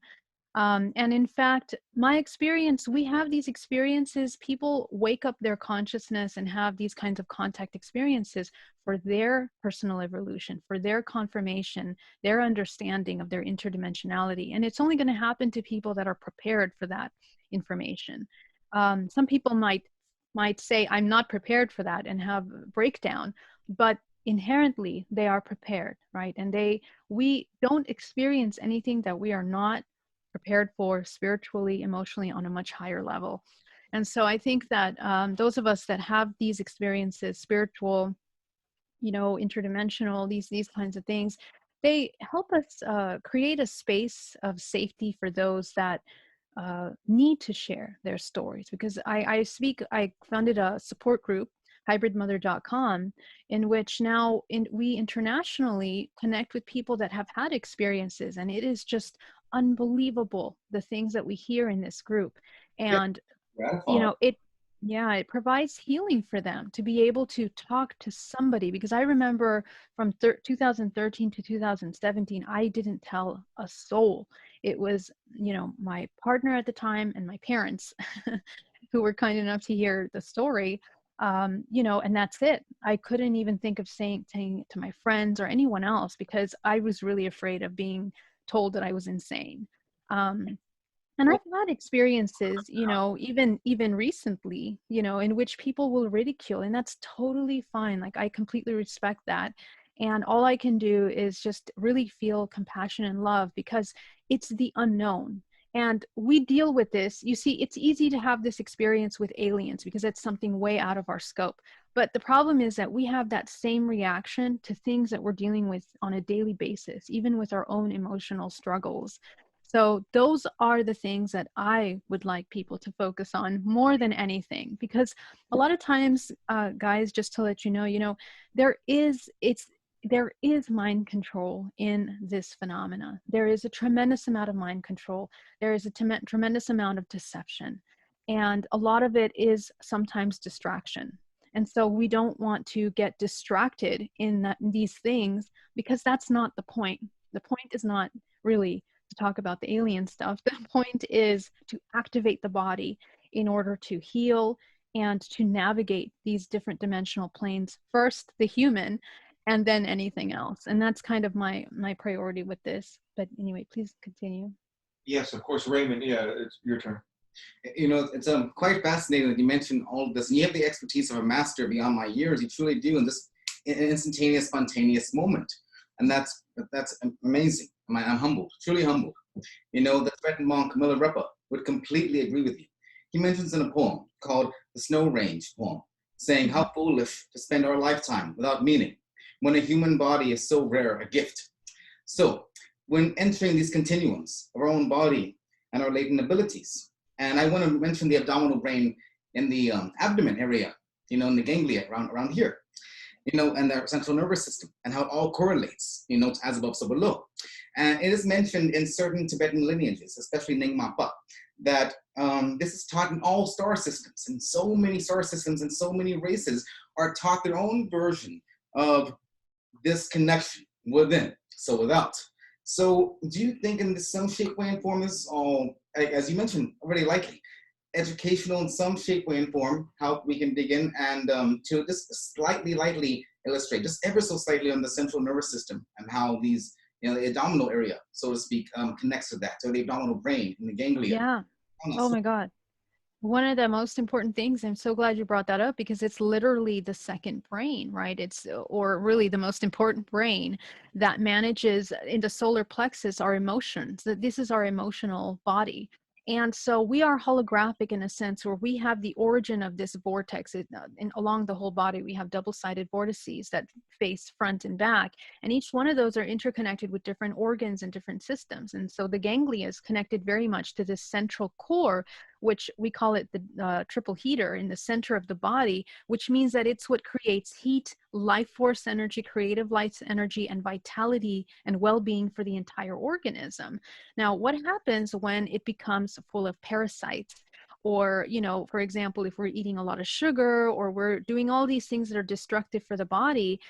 And in fact, my experience, we have these experiences, people wake up their consciousness and have these kinds of contact experiences for their personal evolution, for their confirmation, their understanding of their interdimensionality. And it's only going to happen to people that are prepared for that information. Some people might say, I'm not prepared for that, and have a breakdown, but inherently they are prepared, right? And we don't experience anything that we are not prepared for spiritually, emotionally, on a much higher level. And so I think that those of us that have these experiences, spiritual, interdimensional, these kinds of things, they help us create a space of safety for those that need to share their stories. Because I founded a support group, hybridmother.com, in which now we internationally connect with people that have had experiences, and it is just unbelievable the things that we hear in this group. And it provides healing for them to be able to talk to somebody. Because I remember from 2013 to 2017, I didn't tell a soul. It was, my partner at the time and my parents who were kind enough to hear the story, and that's it. I couldn't even think of saying it to my friends or anyone else, because I was really afraid of being told that I was insane. And I've had experiences, even recently, in which people will ridicule, and that's totally fine. Like, I completely respect that. And all I can do is just really feel compassion and love, because it's the unknown. And we deal with this. You see, it's easy to have this experience with aliens because it's something way out of our scope. But the problem is that we have that same reaction to things that we're dealing with on a daily basis, even with our own emotional struggles. So those are the things that I would like people to focus on more than anything, because a lot of times, guys, just to let you know, there is mind control in this phenomena. There is a tremendous amount of mind control. There is a tremendous amount of deception. And a lot of it is sometimes distraction. And so we don't want to get distracted in these things, because that's not the point. The point is not really to talk about the alien stuff. The point is to activate the body in order to heal and to navigate these different dimensional planes. First, the human, and then anything else. And that's kind of my priority with this. But anyway, please continue. Yes, of course, Raymond. Yeah, it's your turn. It's quite fascinating that you mentioned all of this. And you have the expertise of a master beyond my years. You truly do in this instantaneous, spontaneous moment. And that's amazing. I'm humbled, truly humbled. The Tibetan monk Milarepa would completely agree with you. He mentions in a poem called the Snow Range poem, saying how foolish to spend our lifetime without meaning, when a human body is so rare a gift. So when entering these continuums of our own body and our latent abilities, and I want to mention the abdominal brain in the abdomen area, in the ganglia around here, and the central nervous system, and how it all correlates, as above, so below. And it is mentioned in certain Tibetan lineages, especially Nyingma, that this is taught in all star systems, and so many star systems and so many races are taught their own version of this connection within, so without. So do you think in some shape, way, and form is all, as you mentioned, already likely, educational in some shape, way, and form, how we can begin and to just slightly, lightly illustrate, just ever so slightly on the central nervous system and how these, the abdominal area, so to speak, connects to that, so the abdominal brain and the ganglia. Yeah. Oh my God. One of the most important things, I'm so glad you brought that up, because it's literally the second brain, right? It's, or really the most important brain that manages in the solar plexus our emotions. That this is our emotional body. And so we are holographic in a sense where we have the origin of this vortex. Along the whole body, we have double-sided vortices that face front and back. And each one of those are interconnected with different organs and different systems. And so the ganglia is connected very much to this central core, which we call it the triple heater in the center of the body, which means that it's what creates heat, life force energy, creative life energy, and vitality and well-being for the entire organism. Now, what happens when it becomes full of parasites? Or, for example, if we're eating a lot of sugar or we're doing all these things that are destructive for the body,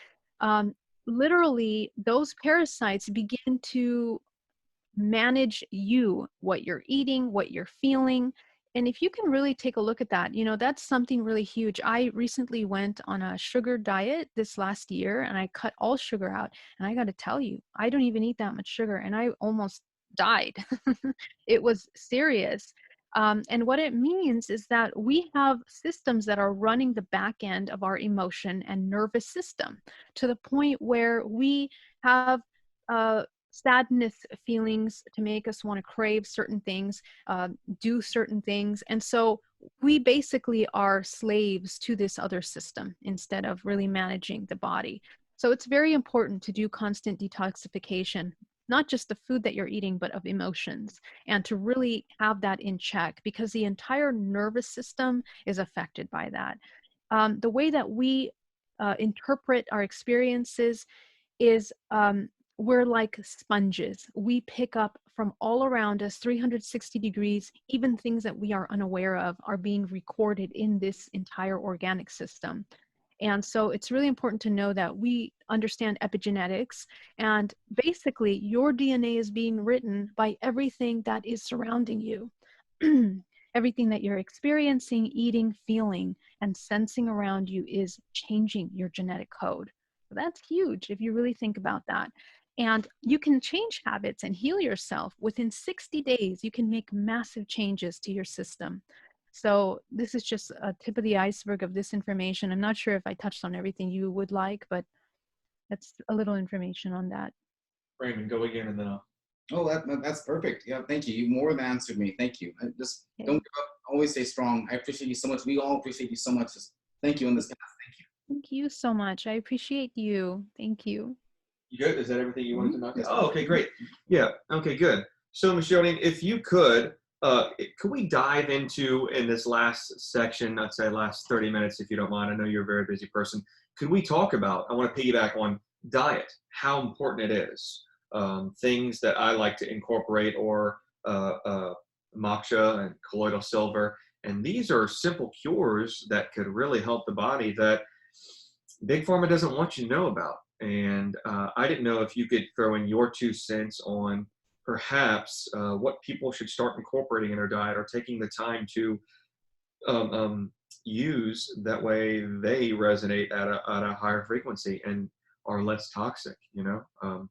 literally those parasites begin to manage you, what you're eating, what you're feeling. And if you can really take a look at that, that's something really huge. I recently went on a sugar diet this last year and I cut all sugar out. And I got to tell you, I don't even eat that much sugar and I almost died. It was serious. And what it means is that we have systems that are running the back end of our emotion and nervous system to the point where we have sadness feelings to make us want to crave certain things, do certain things. And so we basically are slaves to this other system instead of really managing the body. So it's very important to do constant detoxification, not just the food that you're eating, but of emotions, and to really have that in check, because the entire nervous system is affected by that. The way that we interpret our experiences is we're like sponges. We pick up from all around us 360 degrees. Even things that we are unaware of are being recorded in this entire organic system. And so it's really important to know that we understand epigenetics, and basically your DNA is being written by everything that is surrounding you. Everything that you're experiencing, eating, feeling, and sensing around you is changing your genetic code. So that's huge if you really think about that. And you can change habits and heal yourself. Within 60 days, you can make massive changes to your system. So this is just a tip of the iceberg of this information. I'm not sure if I touched on everything you would like, but that's a little information on that. Raymond, go again and then I'll... Oh, that's perfect. Yeah, thank you. You more than answered me. Thank you. Just don't give up. Always stay strong. I appreciate you so much. We all appreciate you so much. Just thank you on this path. Thank you. Thank you so much. I appreciate you. Thank you. You good? Is that everything you wanted to knock out? Oh, okay, great. Yeah, okay, good. So, Ms. Geraldine, if you could we dive into, in this last section, I'd say last 30 minutes, if you don't mind, I know you're a very busy person, could we talk about, I want to piggyback on diet, how important it is, things that I like to incorporate, or matcha and colloidal silver, and these are simple cures that could really help the body that Big Pharma doesn't want you to know about. And I didn't know if you could throw in your 2 cents on perhaps what people should start incorporating in their diet, or taking the time to use, that way they resonate at a higher frequency and are less toxic. I'm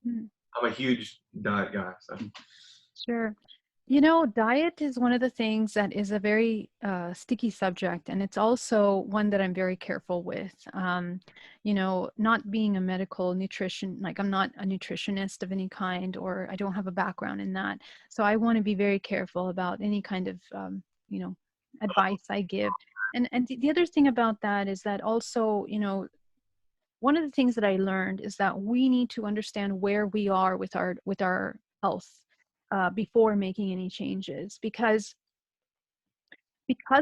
a huge diet guy. So. Sure. Diet is one of the things that is a very sticky subject, and it's also one that I'm very careful with. Not being a medical nutrition, like I'm not a nutritionist of any kind, or I don't have a background in that. So I want to be very careful about any kind of, advice I give. And the other thing about that is that also, one of the things that I learned is that we need to understand where we are with our health before making any changes, because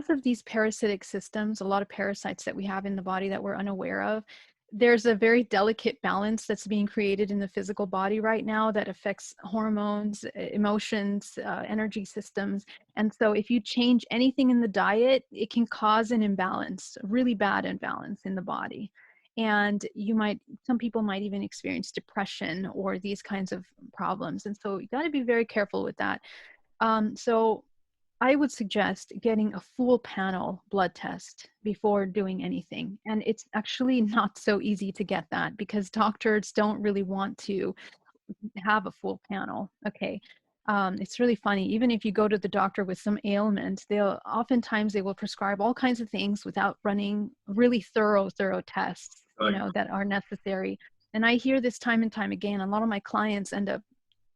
of these parasitic systems, a lot of parasites that we have in the body that we're unaware of. There's a very delicate balance that's being created in the physical body right now that affects hormones, emotions, energy systems. And so if you change anything in the diet, it can cause an imbalance, a really bad imbalance in the body. And some people might even experience depression or these kinds of problems. And so you got to be very careful with that. So I would suggest getting a full panel blood test before doing anything. And it's actually not so easy to get that because doctors don't really want to have a full panel. Okay. It's really funny. Even if you go to the doctor with some ailment, oftentimes they will prescribe all kinds of things without running really thorough tests, Right. that are necessary. And I hear this time and time again. A lot of my clients end up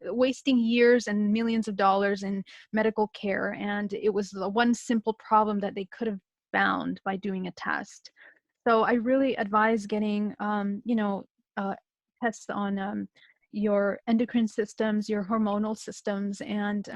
wasting years and millions of dollars in medical care. And it was the one simple problem that they could have found by doing a test. So I really advise getting, tests on your endocrine systems, your hormonal systems, and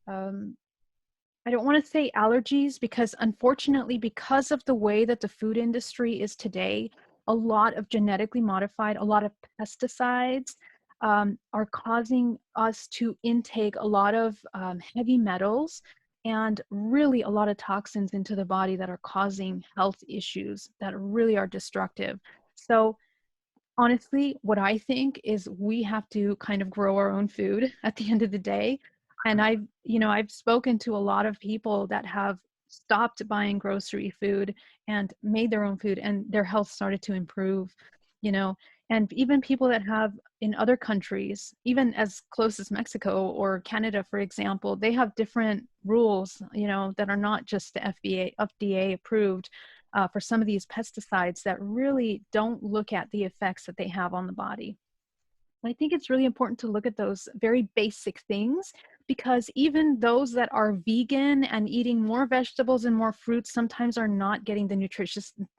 I don't want to say allergies because unfortunately, because of the way that the food industry is today, a lot of genetically modified, a lot of pesticides are causing us to intake a lot of heavy metals and really a lot of toxins into the body that are causing health issues that really are destructive. So honestly, what I think is we have to kind of grow our own food at the end of the day. And I've spoken to a lot of people that have stopped buying grocery food and made their own food and their health started to improve, you know, and even people that have in other countries, even as close as Mexico or Canada, for example, they have different rules, that are not just the FDA approved for some of these pesticides that really don't look at the effects that they have on the body. I think it's really important to look at those very basic things because even those that are vegan and eating more vegetables and more fruits sometimes are not getting the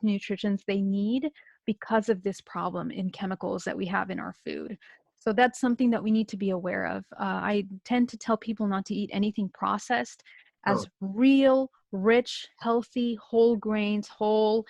nutrients they need because of this problem in chemicals that we have in our food. So that's something that we need to be aware of. I tend to tell people not to eat anything processed Oh, as real, rich, healthy, whole grains, whole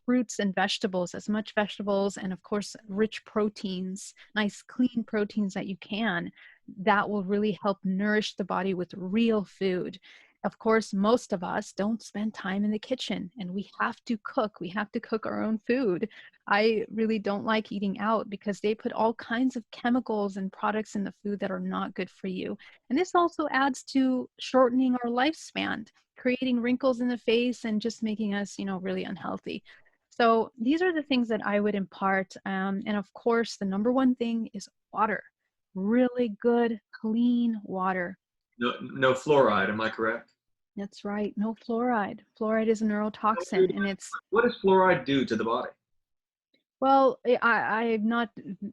fruits and vegetables, as much vegetables, and of course, rich proteins, nice, clean proteins that you can. That will really help nourish the body with real food. Of course, most of us don't spend time in the kitchen and we have to cook. We have to cook our own food. I really don't like eating out because they put all kinds of chemicals and products in the food that are not good for you. And this also adds to shortening our lifespan, creating wrinkles in the face and just making us, really unhealthy. So these are the things that I would impart. And of course, the number one thing is water, really good, clean water. no fluoride, am I correct? That's right. No fluoride. Fluoride is a neurotoxin and it's What does fluoride do to the body? well, I'm not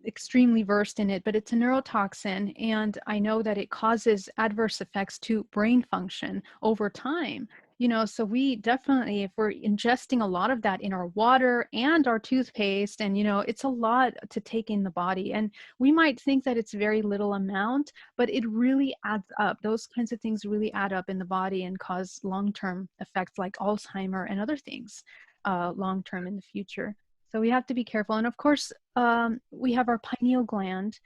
extremely versed in it, but it's a neurotoxin, and I know that it causes adverse effects to brain function over time. So we definitely, if we're ingesting a lot of that in our water and our toothpaste, and it's a lot to take in the body, and we might think that it's very little amount, but it really adds up. Those kinds of things really add up in the body and cause long-term effects like Alzheimer and other things long-term in the future. So we have to be careful. And of course, we have our pineal gland,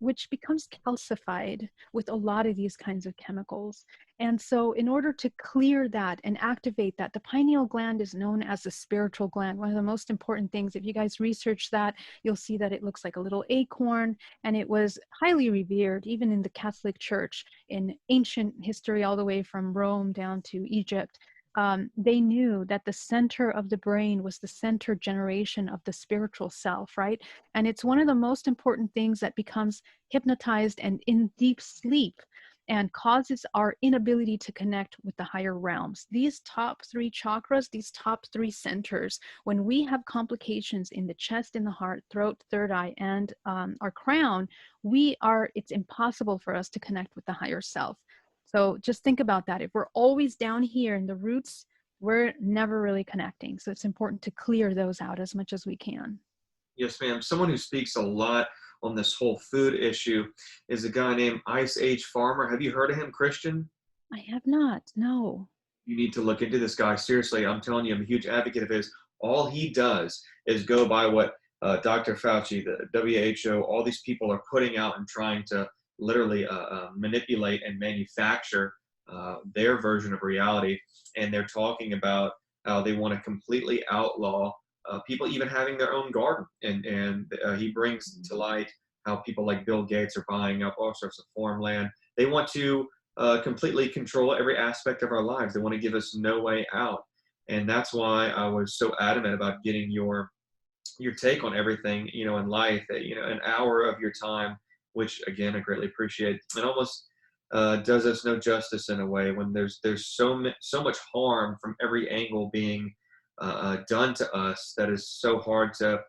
which becomes calcified with a lot of these kinds of chemicals. And so in order to clear that and activate that, the pineal gland is known as the spiritual gland. One of the most important things, if you guys research that, you'll see that it looks like a little acorn, and it was highly revered, even in the Catholic Church in ancient history, all the way from Rome down to Egypt. They knew that the center of the brain was the center generation of the spiritual self, right? And it's one of the most important things that becomes hypnotized and in deep sleep and causes our inability to connect with the higher realms. These top three chakras, these top three centers, when we have complications in the chest, in the heart, throat, third eye, and our crown, it's impossible for us to connect with the higher self. So just think about that. If we're always down here in the roots, we're never really connecting. So it's important to clear those out as much as we can. Yes, ma'am. Someone who speaks a lot on this whole food issue is a guy named Ice Age Farmer. Have you heard of him, Christian? I have not, no. You need to look into this guy. Seriously, I'm telling you, I'm a huge advocate of his. All he does is go by what Dr. Fauci, the WHO, all these people are putting out and trying to literally manipulate and manufacture their version of reality. And they're talking about how they want to completely outlaw people even having their own garden. And he brings to light how people like Bill Gates are buying up all sorts of farmland. They want to completely control every aspect of our lives. They want to give us no way out. And that's why I was so adamant about getting your take on everything, in life, an hour of your time, which again, I greatly appreciate. It almost does us no justice in a way when there's so much harm from every angle being done to us, that is so hard to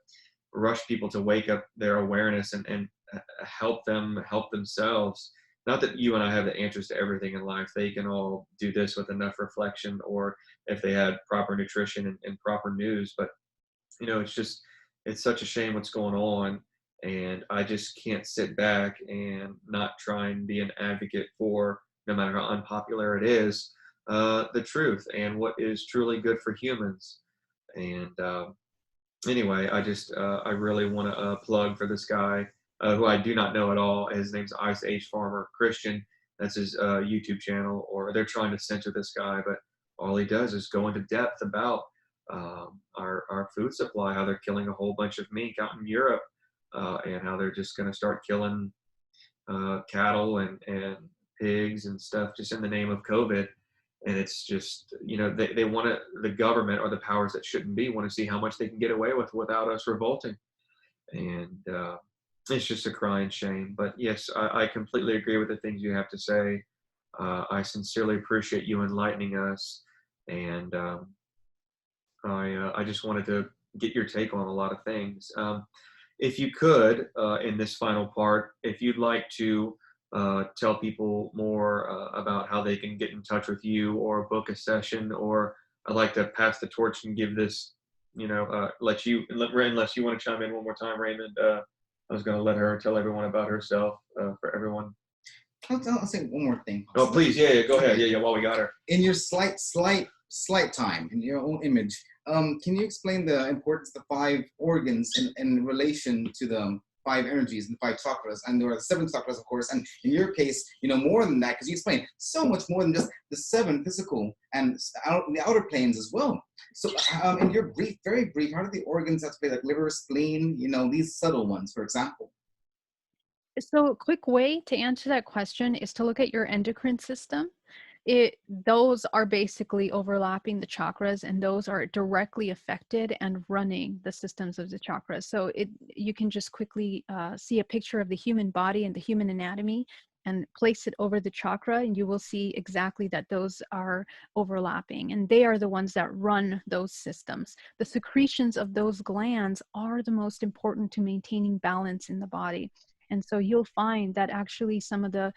rush people to wake up their awareness and help them help themselves. Not that you and I have the answers to everything in life. They can all do this with enough reflection, or if they had proper nutrition and proper news. But it's such a shame what's going on, and I just can't sit back and not try and be an advocate for, no matter how unpopular it is, the truth and what is truly good for humans. And anyway, I really want to plug for this guy who I do not know at all. His name's Ice Age Farmer Christian. That's his YouTube channel. Or they're trying to censor this guy, but all he does is go into depth about our food supply, how they're killing a whole bunch of mink out in Europe, and how they're just going to start killing cattle and pigs and stuff just in the name of COVID. And it's just, they want to, the government, or the powers that shouldn't be, want to see how much they can get away with without us revolting. And it's just a crying shame. But yes, I completely agree with the things you have to say. I sincerely appreciate you enlightening us. And I just wanted to get your take on a lot of things. If you could, in this final part, if you'd like to tell people more about how they can get in touch with you or book a session, or I'd like to pass the torch and give this, unless you want to chime in one more time, Raymond. I was going to let her tell everyone about herself for everyone. I'll say one more thing. Oh, please. Yeah, go ahead. Yeah, while we got her. In your slight time, in your own image, can you explain the importance of the 5 organs in relation to the 5 energies and the 5 chakras? And there are 7 chakras, of course, and in your case, more than that, because you explain so much more than just the 7 physical and the outer planes as well. So in your very brief, how do the organs have to play, like liver, spleen, these subtle ones, for example? So a quick way to answer that question is to look at your endocrine system. Those are basically overlapping the chakras, and those are directly affected and running the systems of the chakras. So you can just quickly see a picture of the human body and the human anatomy and place it over the chakra, and you will see exactly that those are overlapping, and they are the ones that run those systems. The secretions of those glands are the most important to maintaining balance in the body. And so you'll find that actually some of the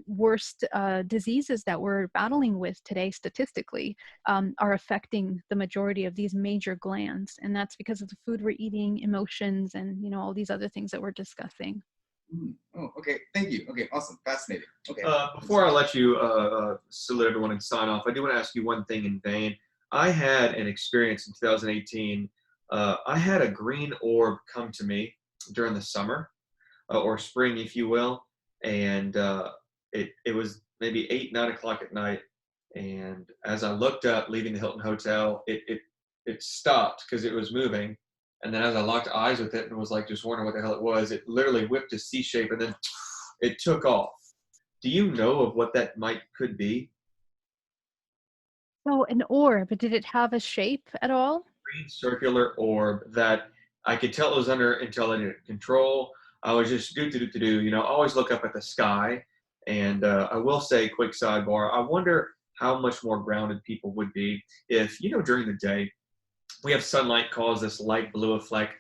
worst diseases that we're battling with today statistically are affecting the majority of these major glands. And that's because of the food we're eating, emotions, and all these other things that we're discussing. Oh, okay. Thank you. Okay, awesome. Fascinating. Okay. Before I let you salute everyone and sign off, I do want to ask you one thing in vain. I had an experience in 2018. I had a green orb come to me during the summer or spring, if you will. And it was maybe 8, 9 o'clock at night. And as I looked up, leaving the Hilton Hotel, it stopped because it was moving. And then as I locked eyes with it and was like, just wondering what the hell it was, it literally whipped a C shape and then it took off. Do you know of what that could be? So an orb, did it have a shape at all? Green circular orb that I could tell it was under intelligent control. I was just always look up at the sky. And I will say, quick sidebar, I wonder how much more grounded people would be if, during the day, we have sunlight cause this light blue effect,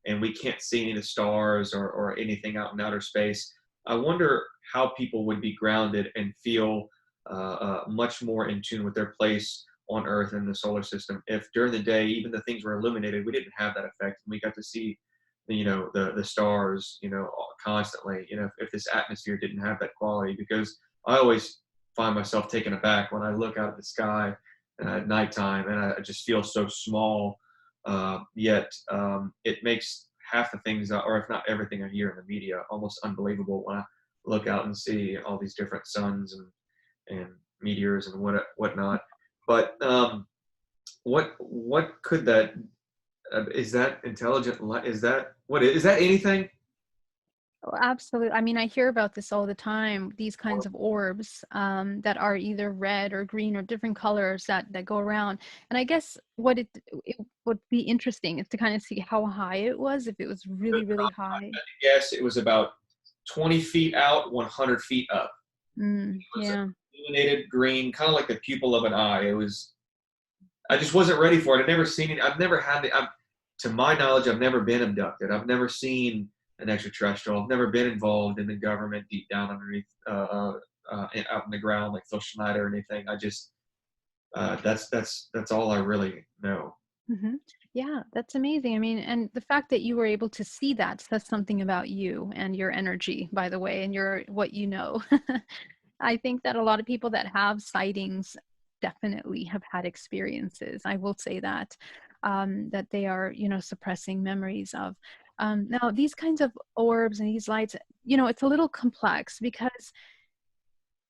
and we can't see any of the stars or anything out in outer space. I wonder how people would be grounded and feel much more in tune with their place on Earth and the solar system if during the day, even the things were illuminated, we didn't have that effect, and we got to see the stars constantly, if this atmosphere didn't have that quality. Because I always find myself taken aback when I look out at the sky at nighttime, and I just feel so small, yet it makes half the things, or if not everything I hear in the media, almost unbelievable when I look out and see all these different suns and meteors and whatnot. But what could that, is that intelligent is that, what is that, anything? Oh, absolutely. I mean, I hear about this all the time, these kinds of orbs that are either red or green or different colors that go around. And I guess it would be interesting is to kind of see how high it was, if it was really, really high. Yes, it was about 20 feet out, 100 feet up. Mm, It was yeah. illuminated green, kind of like the pupil of an eye. It was, I just wasn't ready for it. I've never seen it. I've never had it. To my knowledge, I've never been abducted. I've never seen an extraterrestrial. I've never been involved in the government deep down underneath, out in the ground like Phil Schneider or anything. I just, that's all I really know. Hmm. Yeah, that's amazing. I mean, and the fact that you were able to see that says something about you and your energy, by the way, and your what you know. I think that a lot of people that have sightings definitely have had experiences. I will say that that they are, suppressing memories of. Now, these kinds of orbs and these lights, it's a little complex because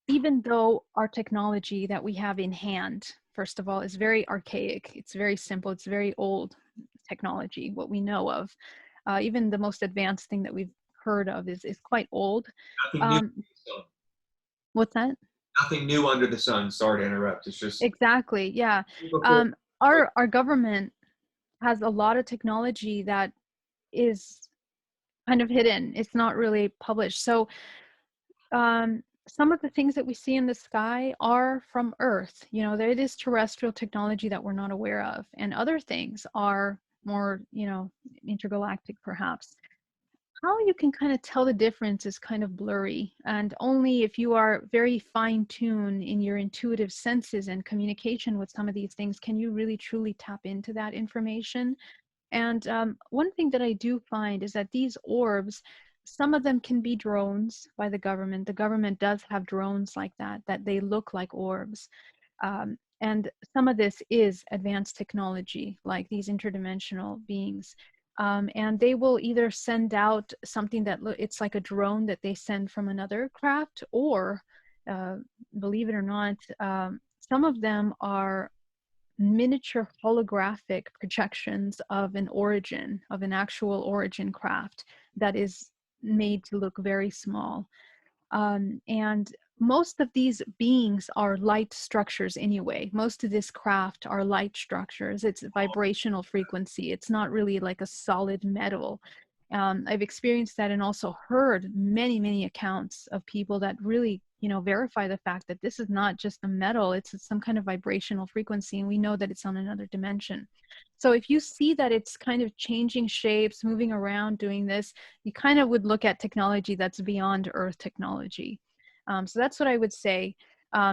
even though our technology that we have in hand, first of all, is very archaic, it's very simple, it's very old technology, what we know of. Even the most advanced thing that we've heard of is quite old. Nothing new. Um, what's that? Nothing new under the sun. Sorry to interrupt. It's just Exactly. Yeah. before. Our government has a lot of technology that is kind of hidden. It's not really published. So some of the things that we see in the sky are from Earth. There is terrestrial technology that we're not aware of, and other things are more, intergalactic perhaps. How you can kind of tell the difference is kind of blurry, and only if you are very fine-tuned in your intuitive senses and communication with some of these things can you really truly tap into that information. And one thing that I do find is that these orbs, some of them can be drones by the government. The government does have drones like that they look like orbs. And some of this is advanced technology, like these interdimensional beings. And they will either send out something it's like a drone that they send from another craft, or believe it or not, some of them are miniature holographic projections of an actual origin craft that is made to look very small. And most of these beings are light structures anyway. Most of this craft are light structures. It's vibrational frequency. It's not really like a solid metal. I've experienced that and also heard many, many accounts of people that really, verify the fact that this is not just a metal, it's some kind of vibrational frequency, and we know that it's on another dimension. So if you see that it's kind of changing shapes, moving around, doing this, you kind of would look at technology that's beyond Earth technology. So that's what I would say.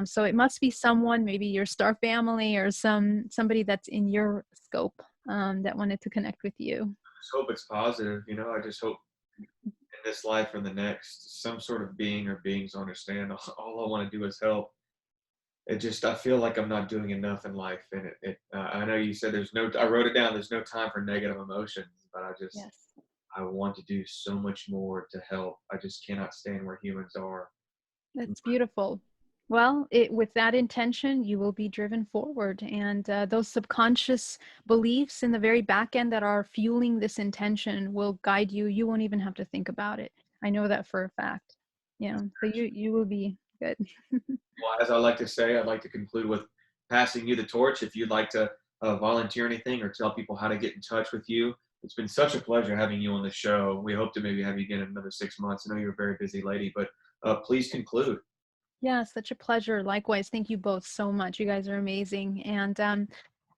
So it must be someone, maybe your star family or somebody that's in your scope that wanted to connect with you. I just hope it's positive. I just hope in this life or the next, some sort of being or beings understand. All I want to do is help. I feel like I'm not doing enough in life, and I know you said I wrote it down. There's no time for negative emotions, but Yes. I want to do so much more to help. I just cannot stand where humans are. That's beautiful. Well, with that intention, you will be driven forward. And those subconscious beliefs in the very back end that are fueling this intention will guide you. You won't even have to think about it. I know that for a fact. So you will be good. Well, as I like to say, I'd like to conclude with passing you the torch. If you'd like to volunteer anything or tell people how to get in touch with you, it's been such a pleasure having you on the show. We hope to maybe have you again in another 6 months. I know you're a very busy lady, but please conclude. Yeah, such a pleasure. Likewise. Thank you both so much. You guys are amazing. And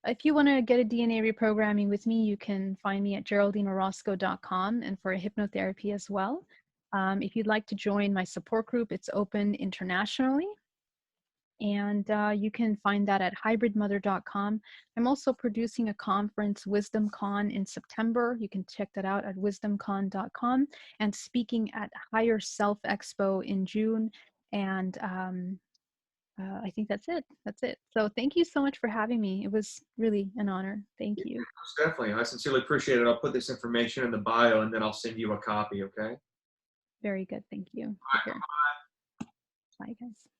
if you want to get a DNA reprogramming with me, you can find me at geraldineorozco.com, and for a hypnotherapy as well. If you'd like to join my support group, it's open internationally. And you can find that at hybridmother.com. I'm also producing a conference, Wisdom Con, in September. You can check that out at wisdomcon.com, and speaking at Higher Self Expo in June. And I think that's it. That's it. So thank you so much for having me. It was really an honor. Thank you. Most definitely. I sincerely appreciate it. I'll put this information in the bio, and then I'll send you a copy, okay? Very good. Thank you. All right. Bye, guys.